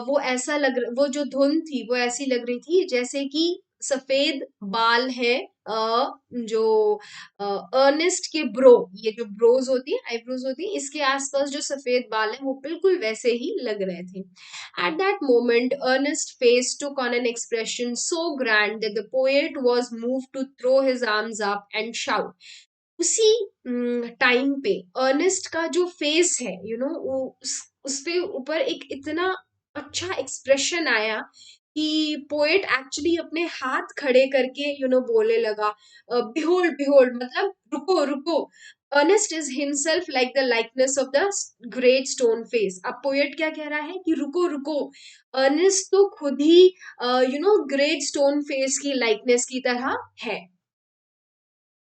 वो ऐसा वो जो धुंध थी वो ऐसी लग रही थी जैसे कि सफेद बाल है, जो अर्नेस्ट के ब्रो, ये जो ब्रोज होती है, आईब्रोज होती है, इसके आसपास जो सफेद बाल है वो बिल्कुल वैसे ही लग रहे थे. At that moment Earnest face took on an expression so grand that the poet was move to throw his arms up and shout. उसी टाइम पे अर्नेस्ट का जो फेस है, उस पे ऊपर एक इतना अच्छा एक्सप्रेशन आया कि पोएट एक्चुअली अपने हाथ खड़े करके बोलने लगा, बिहोल्ड बिहोल्ड, मतलब रुको रुको. Earnest is himself like the likeness of the great stone face. अब पोएट क्या कह रहा है कि रुको रुको, अर्नेस्ट तो खुद ही ग्रेट स्टोन फेस की लाइकनेस की तरह है.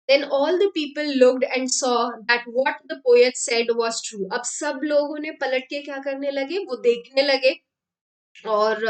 Then all the people looked and saw that what the poet said was true. अब सब लोगों ने पलट के क्या करने लगे? वो देखने लगे और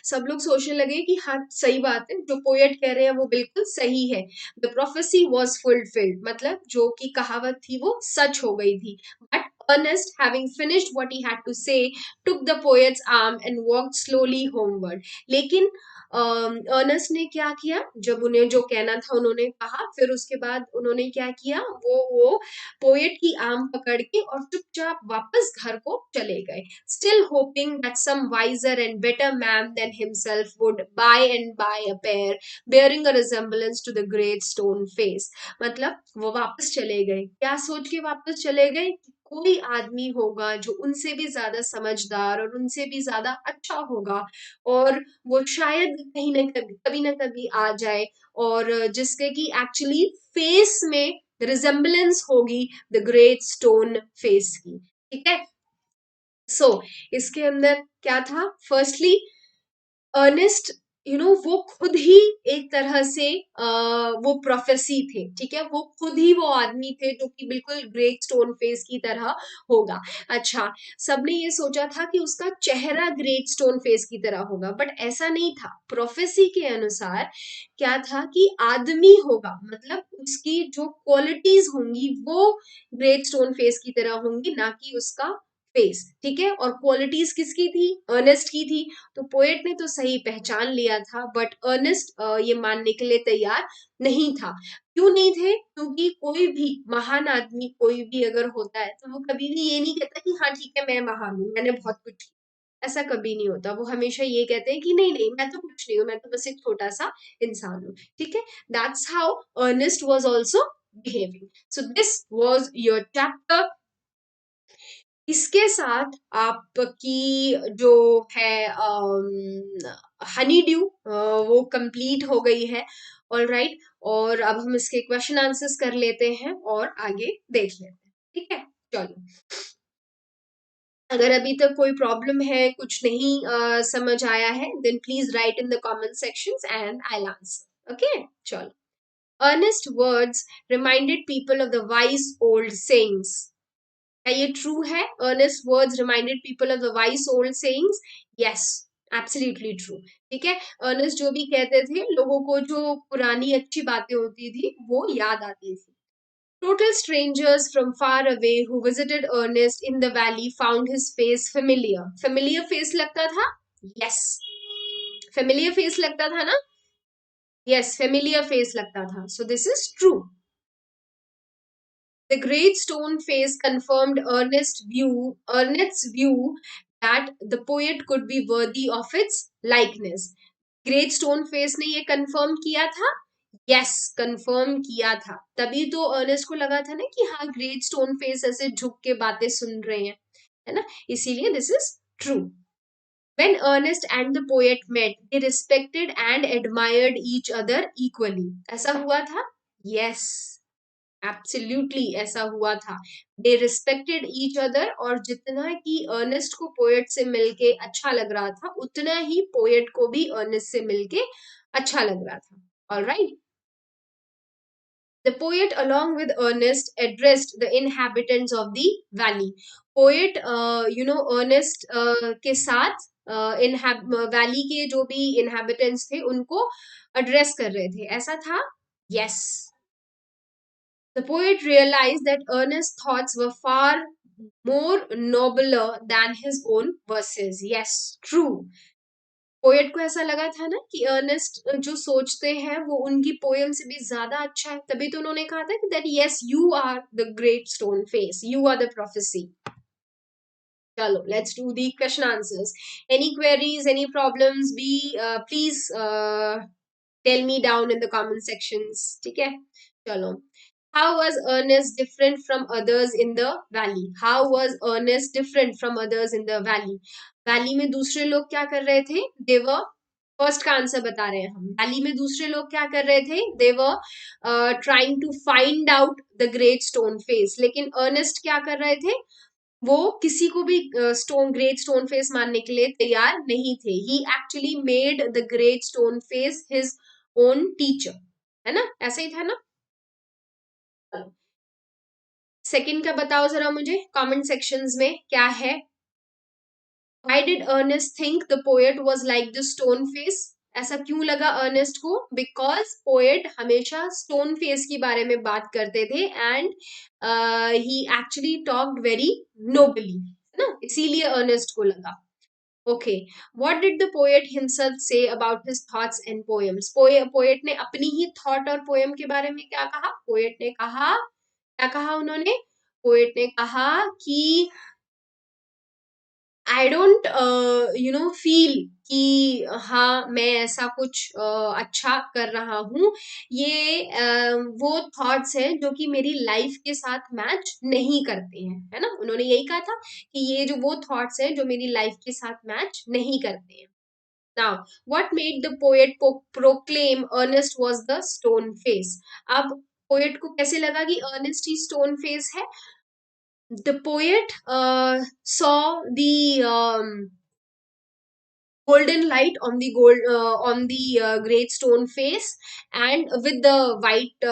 सब लोग सोचने लगे कि हाँ सही बात है, जो पोएट कह रहे हैं वो बिल्कुल सही है. द प्रोफेसी वॉज फुलफिल्ड, मतलब जो की कहावत थी वो सच हो गई थी. But Ernest, having finished what he had to say, took the poet's arm and walked slowly homeward. लेकिन अर्नेस्ट ने क्या किया? जब उन्हें जो कहना था उन्होंने कहा, फिर उसके बाद उन्होंने क्या किया? वो पोएट की आर्म पकड़ के और चुपचाप वापस घर को चले गए, still hoping that some wiser and better man than himself would by and by appear, bearing a resemblance to the great stone face. मतलब वो वापस चले गए, क्या सोच के वापस चले गए? कि कोई आदमी होगा जो उनसे भी ज्यादा समझदार और उनसे भी ज्यादा अच्छा होगा और वो शायद कभी ना कभी आ जाए और जिसके की एक्चुअली फेस में रिजेम्बलेंस होगी द ग्रेट स्टोन फेस की. ठीक है? सो इसके अंदर क्या था? फर्स्टली अर्नेस्ट, वो खुद ही एक तरह से वो प्रोफेसी थे, ठीक है? वो खुद ही वो आदमी थे जो कि बिल्कुल ग्रेट स्टोन फेस की तरह होगा. अच्छा, सबने ये सोचा था कि उसका चेहरा ग्रेट स्टोन फेस की तरह होगा, बट ऐसा नहीं था. प्रोफेसी के अनुसार क्या था कि आदमी होगा, मतलब उसकी जो क्वालिटीज होंगी वो ग्रेट स्टोन फेस की तरह होंगी, ना कि उसका फेस. ठीक है? और क्वालिटीज किसकी थी? अर्नेस्ट की थी. तो पोएट ने तो सही पहचान लिया था, बट अर्नेस्ट ये मानने के लिए तैयार नहीं था. क्यों नहीं थे? क्योंकि कोई भी महान आदमी कोई भी अगर होता है तो वो कभी भी ये नहीं कहता कि हाँ ठीक है मैं महान हूँ, मैंने बहुत कुछ किया. ऐसा कभी नहीं होता. वो हमेशा ये कहते हैं कि नहीं नहीं मैं तो कुछ नहीं हूँ, मैं तो बस एक छोटा सा इंसान हूँ. ठीक है? That's how Earnest was also behaving. So this was your chapter. इसके साथ आपकी जो है हनी ड्यू वो कंप्लीट हो गई है. ऑल राइट, और अब हम इसके क्वेश्चन आंसर्स कर लेते हैं और आगे देख लेते हैं. ठीक है? चलो, अगर अभी तक कोई प्रॉब्लम है, कुछ नहीं समझ आया है, then please write in the comment sections and I will answer. Okay? चलो. Earnest words reminded people of the wise old sayings. क्या ये ट्रू है? Earnest words reminded people of the wise old sayings. Yes, absolutely true. ठीक है? Ernest जो भी कहते थे, लोगों को जो पुरानी अच्छी बातें होती थी वो याद आती थी. Total strangers from far away who visited Ernest in the valley found his face familiar. Familiar face लगता था? Yes. Familiar face लगता था ना? Yes, familiar face लगता था. So this is true. The great stone face confirmed Ernest's view that the poet could be worthy of its likeness. Great stone face ने ये confirm किया था. यस, कंफर्म किया था. तभी तो अर्नेस्ट को लगा था ना कि हाँ, ग्रेट स्टोन फेस ऐसे झुक के बातें सुन रहे हैं, है ना. इसीलिए this is true. When Ernest and the poet met, they respected and admired each other equally. ऐसा हुआ था? Yes, absolutely ऐसा हुआ था. They respected each other, और जितना कि अर्नेस्ट को पोएट से मिलके अच्छा लग रहा था, उतना ही पोएट को भी अर्नेस्ट से मिलके अच्छा लग रहा था. All right. The poet, along with Ernest, addressed the inhabitants of the valley. Poet, Ernest के साथ वैली के जो भी inhabitants थे उनको address कर रहे थे. ऐसा था? Yes. The poet realized that Ernest's thoughts were far more nobler than his own verses. Yes, true. Poet को ऐसा लगा था ना कि अर्नेस्ट जो सोचते हैं वो उनकी पोएम से भी ज्यादा अच्छा है. तभी तो उन्होंने कहा था कि that yes, you are the great stone face, you are the prophecy. चलो, let's do the question answers. Any queries, any problems, be please tell me down in the comment sections. ठीक है, चलो. How was Ernest different from others in the valley? How was Ernest different from others in the valley? Valley में दूसरे लोग क्या कर रहे थे? They were, फर्स्ट का आंसर बता रहे हैं हम. वैली में दूसरे लोग क्या कर रहे थे? They were trying to find out the great stone face. लेकिन अर्नेस्ट क्या कर रहे थे? वो किसी को भी ग्रेट स्टोन फेस मानने के लिए तैयार नहीं थे. He actually made the great stone face his own teacher. है ना? ऐसा ही था ना? सेकंड का बताओ जरा मुझे कमेंट सेक्शंस में क्या है. Why did Ernest think the poet was like the stone face? ऐसा क्यों लगा अर्नेस्ट को? बिकॉज पोएट हमेशा स्टोन फेस के बारे में बात करते थे and he actually talked very nobly, है ना, इसीलिए अर्नेस्ट को लगा. Okay, what did the poet himself say about his thoughts and poems? Poet ने अपनी ही थॉट और पोएम के बारे में क्या कहा? पोएट ने कहा, क्या कहा उन्होंने? पोएट ने कहा कि आई डोंट फील कि हाँ मैं ऐसा कुछ अच्छा कर रहा हूँ. ये वो थॉट्स हैं जो कि मेरी लाइफ के साथ मैच नहीं करते हैं, है ना. उन्होंने यही कहा था कि ये जो वो थॉट्स हैं जो मेरी लाइफ के साथ मैच नहीं करते हैं. Now, what made the poet proclaim Ernest was the stone face? अब पोएट को कैसे लगा कि अर्नेस्ट ही स्टोन फेस है? The poet saw the golden light on the great stone face and with the white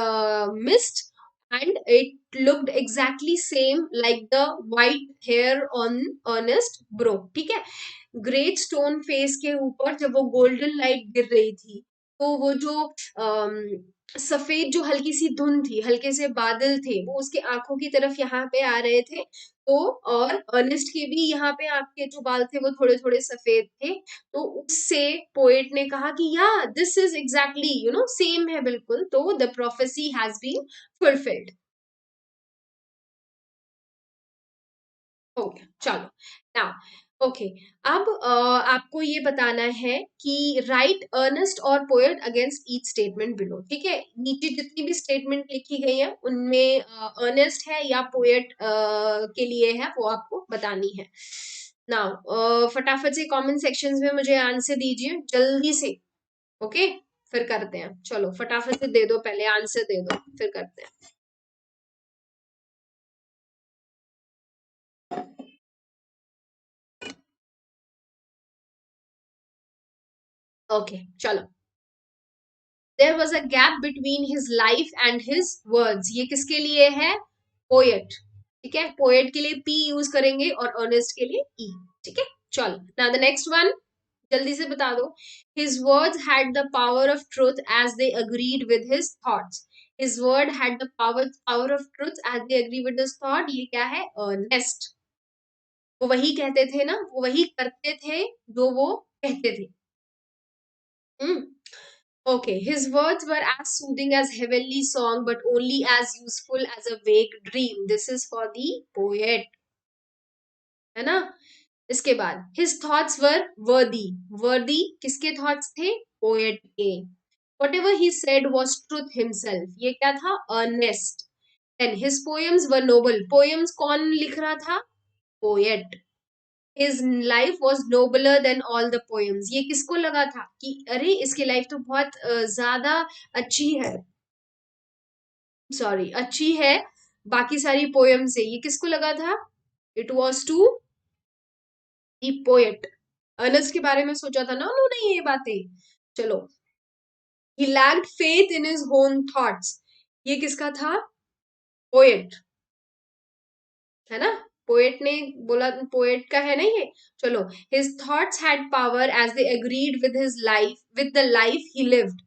mist, and it looked exactly same like the white hair on Ernest bro. ठीक है, great stone face के ऊपर जब वो golden light गिर रही थी तो वो जो सफेद जो हल्की सी धुंध थी, हल्के से बादल थे, वो उसके आंखों की तरफ यहाँ पे आ रहे थे. तो और अर्नेस्ट के भी यहाँ पे आंख के जो बाल थे वो थोड़े थोड़े सफेद थे. तो उससे पोएट ने कहा कि या दिस इज एग्जैक्टली सेम है बिल्कुल, तो the prophecy has been fulfilled. Okay, चलो. नाउ ओके, अब आपको ये बताना है कि राइट अर्नेस्ट और poet against each statement below. ठीक है, नीचे जितनी भी स्टेटमेंट लिखी गई है उनमें अर्नेस्ट है या पोएट के लिए है वो आपको बतानी है. नाउ फटाफट से कमेंट सेक्शंस में मुझे आंसर दीजिए जल्दी से. ओके, फिर करते हैं. चलो फटाफट से दे दो, पहले आंसर दे दो फिर करते हैं. ओके, चलो. There was a gap between his life and his words. ये किसके लिए है? पोएट. ठीक है, पोएट के लिए पी यूज करेंगे और अर्नेस्ट के लिए ई. ठीक है, चलो. नाउ द नेक्स्ट वन, जल्दी से बता दो। His words had the power of truth as they agreed with his thoughts. His word had the power of truth as they agree with his thought. ये क्या है? Earnest. वो वही कहते थे ना, वो वही करते थे जो वो कहते थे. Hmm. Okay, his words were as soothing as heavenly song, but only as useful as a vague dream. This is for the poet, है ना? इसके बाद his thoughts were worthy. Worthy किसके thoughts थे? Poet के. Whatever he said was truth himself. ये क्या था? Earnest. Then his poems were noble. Poems कौन लिख रहा था? Poet. His life was nobler than all the poems. ये किसको लगा था कि अरे इसकी लाइफ तो बहुत ज्यादा अच्छी है, सॉरी अच्छी है बाकी सारी पोयम से. ये किसको लगा था? It was to the poet. Earnest के बारे में सोचा था ना उन्होंने ये बातें. चलो, he lacked faith in his own thoughts. ये किसका था? पोएट, है ना? पोएट ने बोला, पोएट का है ना ये. चलो, his thoughts had power as they agreed with his life, with the life he lived.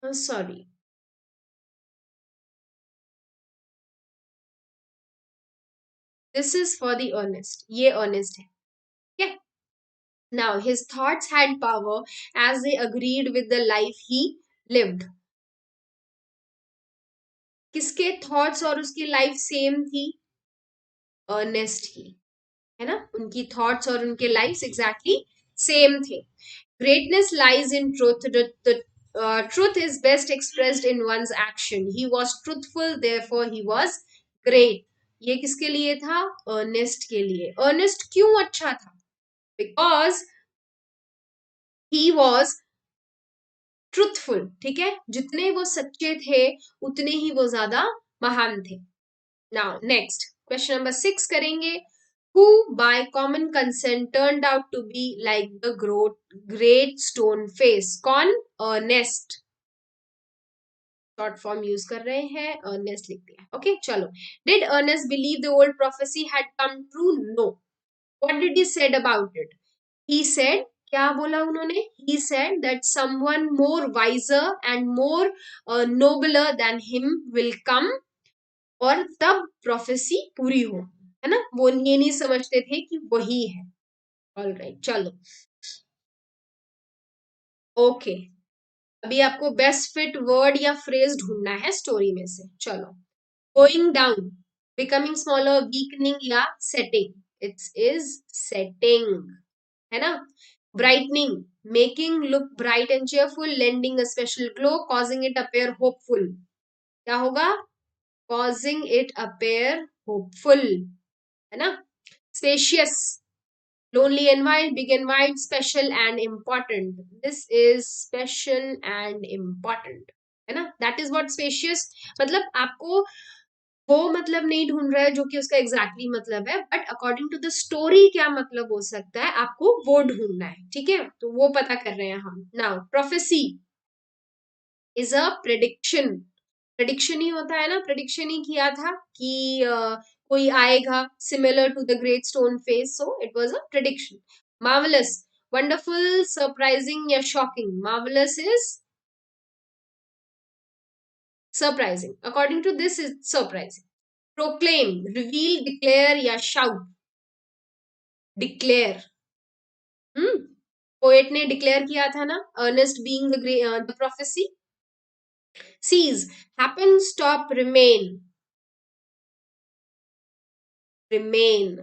Sorry, this is for the Earnest. ये अर्नेस्ट है. ठीक है. Now, his thoughts had power as they agreed with the life he lived. किसके thoughts और उसकी life same थी? Ernest की, है ना? उनकी थॉट्स और उनके लाइफ एग्जैक्टली सेम थे. Greatness lies in truth. Truth is best expressed in one's action. He was truthful, therefore he was great. ये किसके लिए था? अर्नेस्ट के लिए. अर्नेस्ट क्यों अच्छा था? Because he was truthful. ठीक है, जितने वो सच्चे थे उतने ही वो ज्यादा महान थे. नाउ नेक्स्ट क्वेश्चन नंबर 6 करेंगे. Who by common consent turned out to be like the great stone face. कौन? अर्नेस्ट. शॉर्ट फॉर्म यूज कर रहे हैं, अर्नेस्ट लिख दिया. ओके, चलो. Did Earnest believe the old prophecy had come true? No. What did he said about it? He said, क्या बोला उन्होंने? He said that someone more wiser and more nobler than him will come, और तब prophecy पूरी हो. है ना? वो ये नहीं समझते थे कि वही है. ऑल राइट, चलो. ओके, अभी आपको बेस्ट फिट वर्ड या फ्रेज ढूंढना है स्टोरी में से. चलो. Going down, becoming smaller, weakening या सेटिंग. इट्स इज सेटिंग, है ना? Brightening, making look bright and cheerful, lending a special glow, causing it appear hopeful. क्या होगा? कॉजिंग इट अपेयर होपफुल, है ना? Spacious, lonely and wide, big and wide, special and important. This is special and important, है ना? That is what spacious, मतलब आपको वो मतलब नहीं ढूंढ रहा है जो कि उसका एग्जैक्टली मतलब है, but according to the story क्या मतलब हो सकता है आपको वो ढूंढना है. ठीक है, तो वो पता कर रहे हैं हम. Now, prophecy is a prediction. Prediction ही होता है ना, प्रेडिक्शन ही किया था कि कोई आएगा similar to the great stone face, so it was a prediction. Marvellous, wonderful, surprising या shocking. Marvellous is surprising. According to this is surprising. Proclaim, reveal, declare या शाउट. डिक्लेयर. हम्म, पोएट ने declare किया था ना, earnest being the prophecy. Cease, happen, stop, remain. Remain,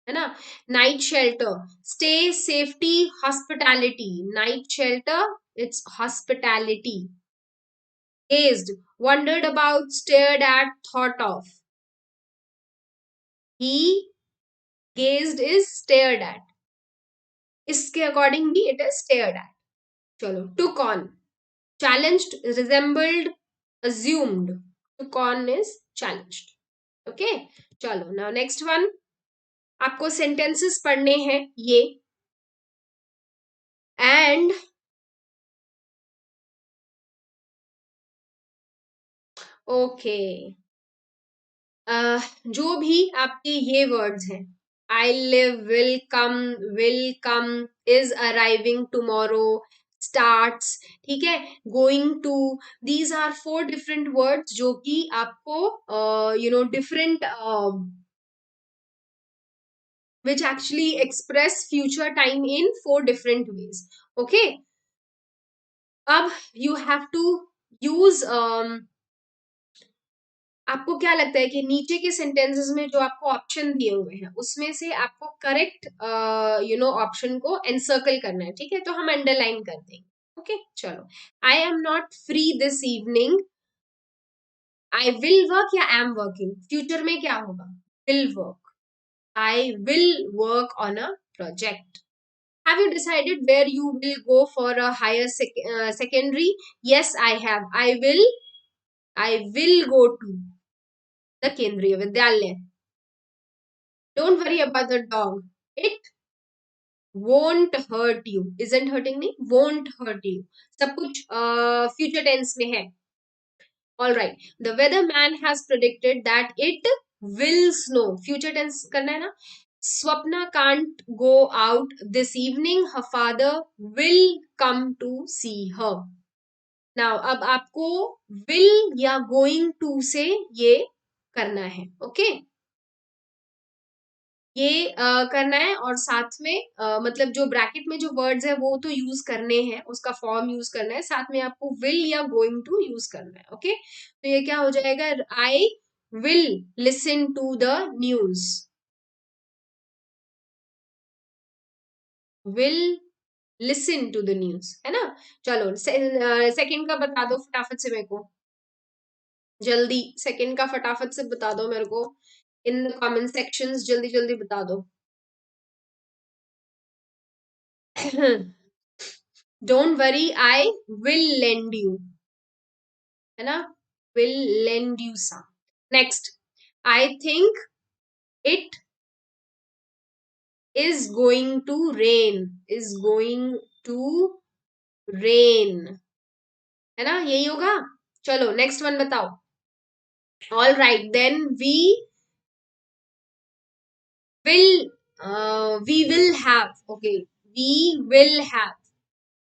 है ना? Night shelter, stay, safety, hospitality. Night shelter, it's hospitality. Gazed, wondered about, stared at, thought of. He gazed is stared at. इसके according भी it is stared at. चलो. Took on, challenged, resembled, assumed. Took on is challenged. Okay, चलो. now next one, आपको sentences पढ़ने हैं ये. and okay, जो भी आपके ये words हैं, I live, will come, is arriving tomorrow, starts, ठीक है, going to, these are four different words जो कि आपको different which actually express future time in four different ways. Okay, अब you have to use आपको क्या लगता है कि नीचे के सेंटेंसेस में जो आपको ऑप्शन दिए हुए हैं उसमें से आपको करेक्ट ऑप्शन को एनसर्कल करना है, ठीक है, तो हम अंडरलाइन कर देंगे. ओके, चलो. आई am not free this evening. I will work या एम वर्किंग, फ्यूचर में क्या होगा? Will work. I will work on a project. Have you decided where you will go for a higher secondary? Yes, I have. I will go to the Kendriya Vidyalaya. Don't worry about the dog. It won't hurt you. Isn't hurting me? Won't hurt you. सब कुछ future tense में है. All right. The weatherman has predicted that it will snow. Future tense करना है ना? Swapna can't go out this evening. Her father will come to see her. Now अब आपको will या going to से ये करना है. Okay? ये करना है और साथ में मतलब जो ब्रैकेट में जो वर्ड्स है वो तो यूज करने हैं, उसका फॉर्म यूज करना है, साथ में आपको विल या गोइंग टू यूज करना है. ओके, तो ये क्या हो जाएगा? I will listen to the news. Will listen to the news, है ना? चलो सेकंड का बता दो फटाफट से मेरे को. जल्दी सेकंड का फटाफट से बता दो मेरे को इन द कमेंट सेक्शंस, जल्दी जल्दी बता दो. Don't worry, I will lend you, है ना? will lend you some. Next, I think it is going to rain. Is going to rain. है ना? यही होगा. चलो नेक्स्ट वन बताओ. All right, then we will have. Okay, we will have.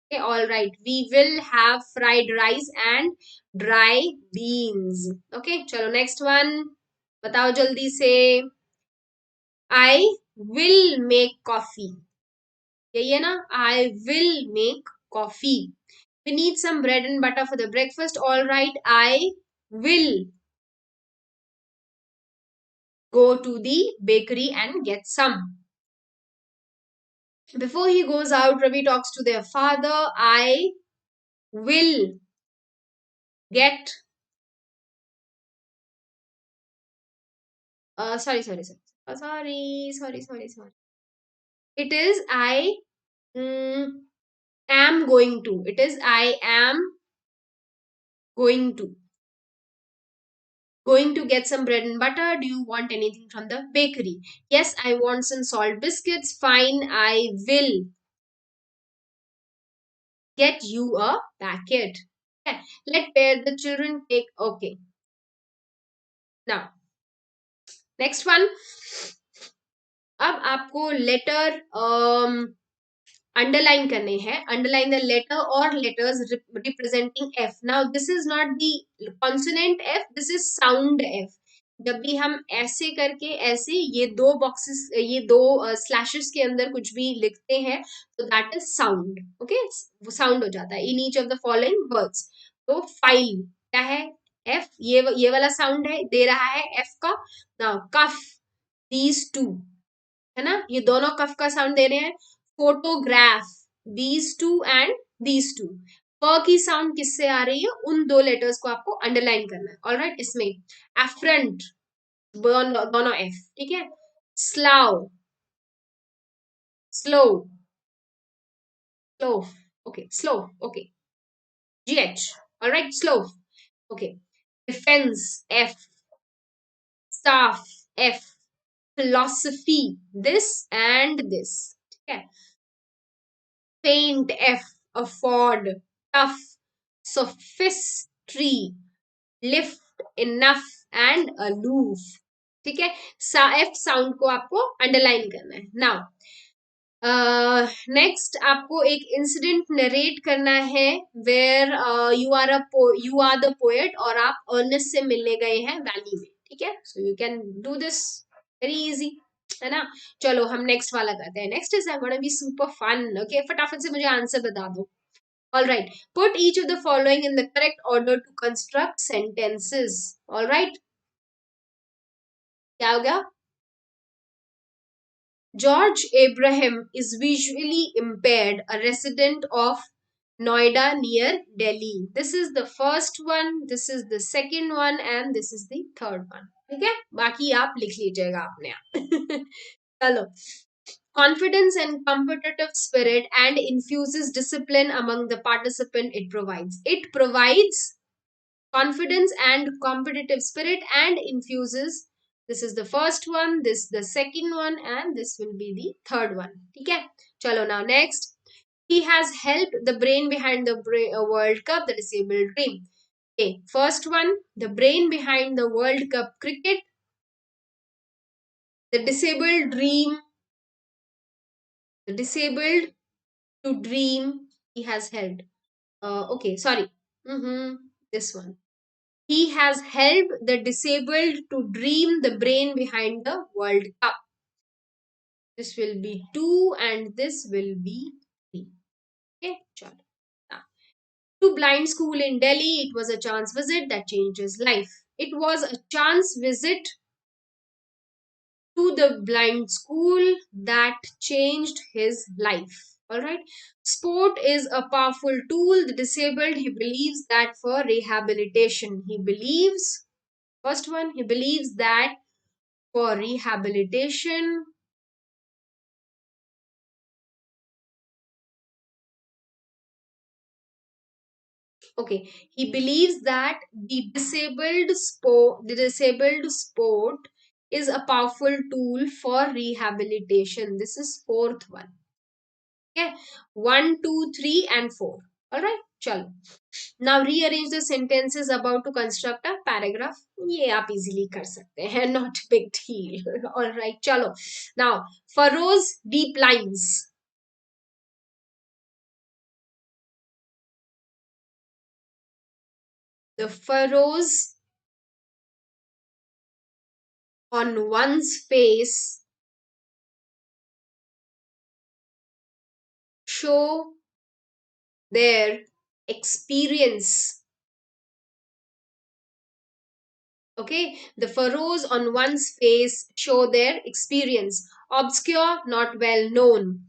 Okay, all right. We will have fried rice and dry beans. Okay, चलो next one. बताओ जल्दी से. I will make coffee. यही है ना? I will make coffee. We need some bread and butter for the breakfast. All right, I will go to the bakery and get some. Before he goes out, Ravi talks to their father. I will get. Sorry. It is mm, am going to. It is I am going to. Going to get some bread and butter. Do you want anything from the bakery? Yes, I want some salt biscuits. Fine, I will get you a packet. Okay. Let pair the children take. Okay. Now, next one. अब आपको letter underline करने हैं. Underline the letter or letters representing F. Now this is not the consonant F, this is sound F. जब भी हम ऐसे करके ऐसे ये दो बॉक्सेस, ये दो स्लैशेस के अंदर कुछ भी लिखते हैं तो दैट इज साउंड. ओके, वो साउंड हो जाता है in each of the following words. तो फाइल क्या है? एफ. ये वाला साउंड है, दे रहा है एफ का. नाउ कफ, दीज टू, है ना? ये दोनों कफ का साउंड दे रहे हैं. Photograph, these two and these two. प की साउंड किससे आ रही है? उन दो लेटर्स को आपको अंडरलाइन करना है. ऑलराइट, इसमें एफ्रंट, दोनों एफ, ठीक है. Slow, slow, slow, okay, slow, okay. GH, all right, slow, okay. Defence F, staff F, philosophy this and this, ठीक है. Faint F, afford, tough, sophistry, lift, enough, and aloof. ठीक है, एफ साउंड को आपको underline करना है। नाउ नेक्स्ट आपको एक इंसिडेंट नरेट करना है where you are the poet और आप अर्नेस्ट से मिलने गए हैं वैली में, ठीक है, so you can do this very easy, है ना। चलो हम नेक्स्ट वाला करते हैं। Next is gonna be super fun, okay, फटाफट से मुझे आंसर बता दो। All right, put each of the following in the correct order to construct sentences. All right, क्या हो गया? George Abraham is visually impaired, a resident of Noida near Delhi. This is the first one, this is the second one, and this is the third one. ठीक है, बाकी आप लिख लीजिएगा अपने आप। चलो, confidence and competitive spirit and infuses discipline among the participant. It provides confidence and competitive spirit and infuses, this is the first one, this the second one, and this will be the third one. Okay, chalo, now next, he has helped the brain behind the World Cup, the disabled dream. Okay, first one, the brain behind the World Cup cricket, the disabled dream, the disabled to dream, he has helped. Okay, sorry, this one, he has helped the disabled to dream the brain behind the World Cup. This will be 2 and this will be 3. Okay, chalo. Now, to blind school in Delhi, it was a chance visit that changed his life. It was a chance visit to the blind school that changed his life. All right. Sport is a powerful tool. The disabled, he believes that for rehabilitation. He believes, first one, he believes that for rehabilitation, okay, he believes that the disabled sport is a powerful tool for rehabilitation. This is fourth one. Okay, 1, 2, 3, and 4. All right, chalo. Now rearrange the sentences about to construct a paragraph. ये आप easily कर सकते हैं, not big deal. All right, chalo. Now furrows, deep lines. The furrows on one's face show their experience. Okay, the furrows on one's face show their experience. Obscure, not well known.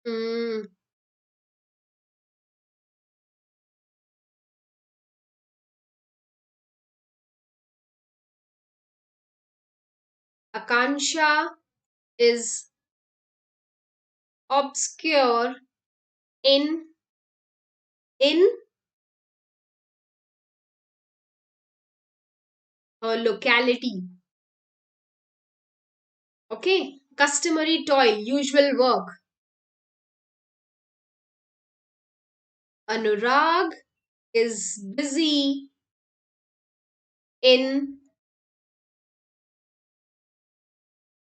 Mm, Akansha is obscure in a locality. Okay, customary toil, usual work. Anurag is busy in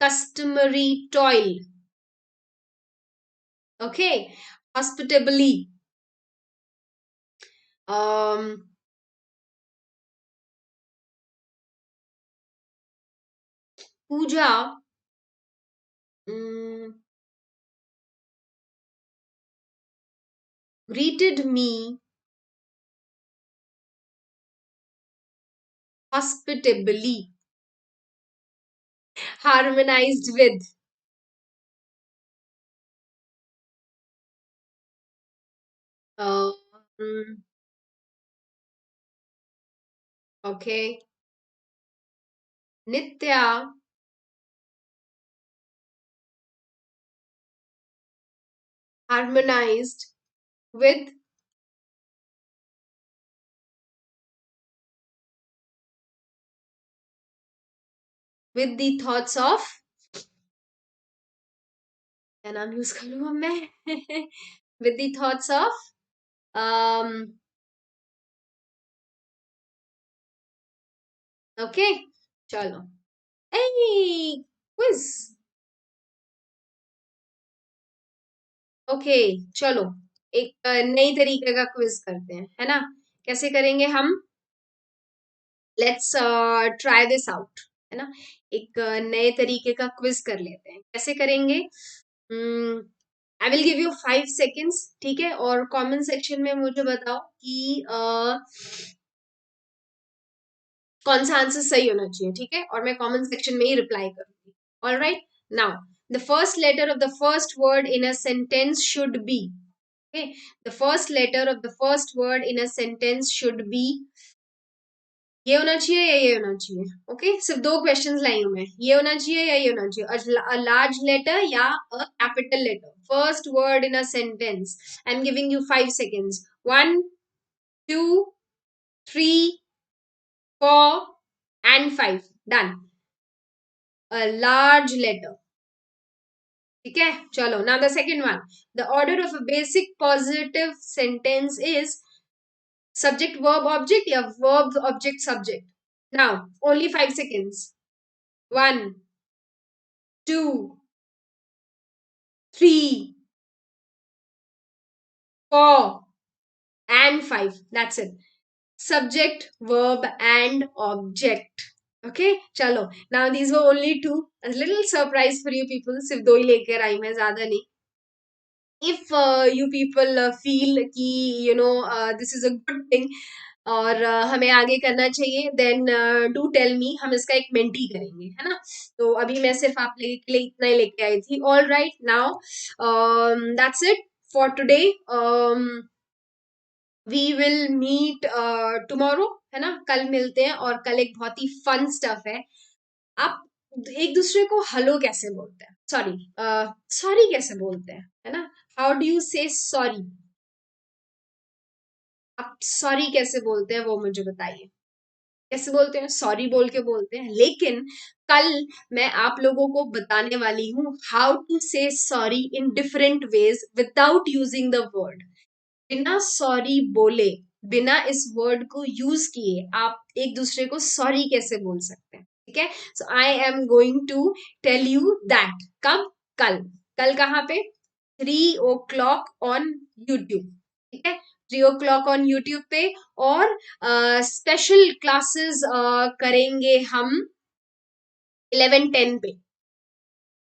customary toil. Okay, hospitably. Um, Pooja mm, greeted me hospitably, harmonized with. Uh, mm, okay. Nitya harmonized with the thoughts of, क्या नाम use कर लूँ अब मैं? With the thoughts of um okay, चलो. Hey, quiz. Okay, चलो एक नई तरीके का क्विज करते हैं, है ना? कैसे करेंगे हम? लेट्स ट्राई दिस आउट, है ना? एक नए तरीके का क्विज कर लेते हैं। कैसे करेंगे? I will give you 5 seconds, ठीक है? और कमेंट सेक्शन में मुझे बताओ कि कौन सा आंसर सही होना चाहिए, ठीक है? और मैं कमेंट सेक्शन में ही रिप्लाई करूंगी। All right, now the first letter of the first word in a sentence should be, okay, the first letter of the first word in a sentence should be, ये होना चाहिए या ये होना चाहिए? ओके, सिर्फ दो क्वेश्चंस लाई हूं मैं, ये होना चाहिए या ये होना चाहिए? अ लार्ज लेटर या a capital letter? First word in a sentence. I am giving you 5 seconds. 1, 2, 3, 4 and 5। Done. A large letter, ठीक है? चलो, now the second one. The order of a basic positive sentence is subject verb object या verb object subject? Now only 5 seconds. 1, 2, 3, 4 and 5. That's it. Subject, verb and object. Okay, chalo. Now these were only two. A little surprise for you people. सिर्फ दो ही लेकर आई मैं, ज्यादा नहीं. If you people feel कि this is a good thing और हमें आगे करना चाहिए, देन डू टेल मी, हम इसका एक मेंटी करेंगे, है ना? तो अभी मैं सिर्फ आप के लिए इतना ही लेके आई थी। All right, now that's it for today. We will meet tomorrow, है ना? कल मिलते हैं, और कल एक बहुत ही फन स्टफ है। आप एक दूसरे को हेलो कैसे बोलते हैं? सॉरी, सॉरी कैसे बोलते हैं, है ना? हाउ डू यू से सॉरी? आप सॉरी कैसे बोलते हैं वो मुझे बताइए। कैसे बोलते हैं? सॉरी बोल के बोलते हैं, लेकिन कल मैं आप लोगों को बताने वाली हूँ हाउ टू से sorry in different ways without using the word. बिना सॉरी बोले, बिना इस वर्ड को यूज किए आप एक दूसरे को सॉरी कैसे बोल सकते हैं, ठीक है? So I am going to tell you that. कब? कल। कल कहाँ पे? 3 o'clock ऑन यूट्यूब, ठीक है? 3 o'clock ऑन यूट्यूब पे। और स्पेशल क्लासेस करेंगे हम 11:10 पे,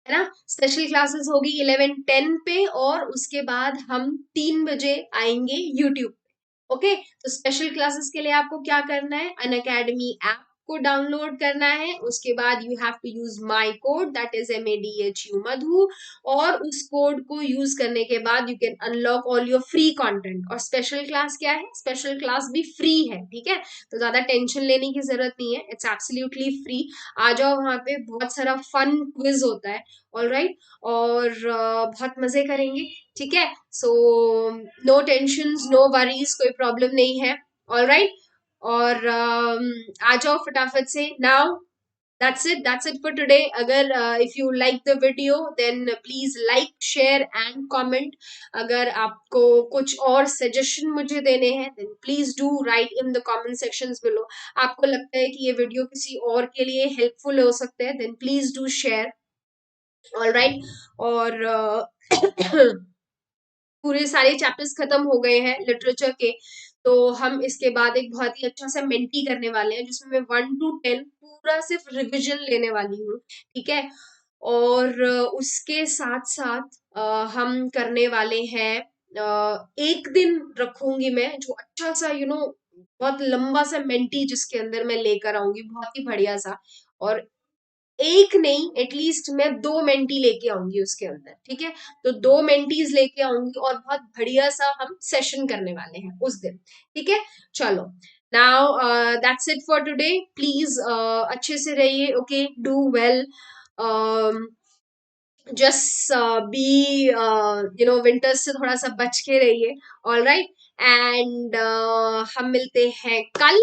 है ना? स्पेशल क्लासेस होगी 11:10 पे, और उसके बाद हम 3 बजे आएंगे यूट्यूब पे। ओके, तो स्पेशल क्लासेस के लिए आपको क्या करना है? अन अकेडमी ऐप को डाउनलोड करना है। उसके बाद you have to use my code, that is MADHU Madhu. और उस कोड को यूज करने के बाद you can unlock all your free content. और स्पेशल क्लास क्या है? स्पेशल क्लास भी फ्री है, ठीक है? तो ज्यादा टेंशन लेने की जरूरत नहीं है, इट्स एब्सोल्युटली फ्री। आ जाओ, वहां पे बहुत सारा फन क्विज होता है। ऑल राइट, और बहुत मजे करेंगे, ठीक है? So no tension, no worries, कोई प्रॉब्लम नहीं है। ऑल राइट, और आ जाओ फटाफट से। Now that's it for today. अगर if you like the video then please like, share and comment. अगर आपको कुछ और suggestion मुझे देने हैं then please do write in the comment sections below. आपको लगता है कि ये वीडियो किसी और के लिए हेल्पफुल हो सकते हैं then please do share. All right, और पूरे सारे चैप्टर्स खत्म हो गए हैं लिटरेचर के। तो हम इसके बाद एक बहुत ही अच्छा सा मेंटी करने वाले हैं, जिसमें मैं 1 to 10 पूरा सिर्फ रिविजन लेने वाली हूँ, ठीक है? और उसके साथ साथ हम करने वाले हैं, एक दिन रखूंगी मैं जो अच्छा सा बहुत लंबा सा मेंटी, जिसके अंदर मैं लेकर आऊंगी बहुत ही बढ़िया सा। और एक नहीं, एटलीस्ट मैं 2 मेंटी लेके आऊंगी उसके अंदर, ठीक है? तो 2 मेंटीज लेके आऊंगी और बहुत बढ़िया सा हम सेशन करने वाले हैं उस दिन, ठीक है? चलो, now that's it for today. Please अच्छे से रहिए, okay? Do well, just be winters से थोड़ा सा बच के रहिए। ऑल राइट, एंड हम मिलते हैं कल।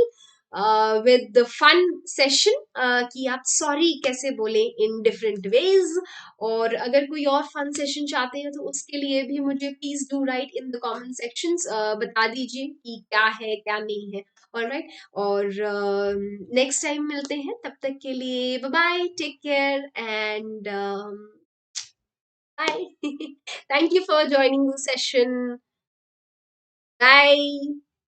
with the fun session कि आप सॉरी कैसे बोले इन डिफरेंट वेज, और अगर कोई और फन सेशन चाहते हैं तो उसके लिए भी मुझे please do right in the comment sections, बता दीजिए कि क्या है क्या नहीं है। ऑलराइट, और नेक्स्ट टाइम मिलते हैं, तब तक के लिए bye bye, take care and bye. Thank you for joining the session. Bye.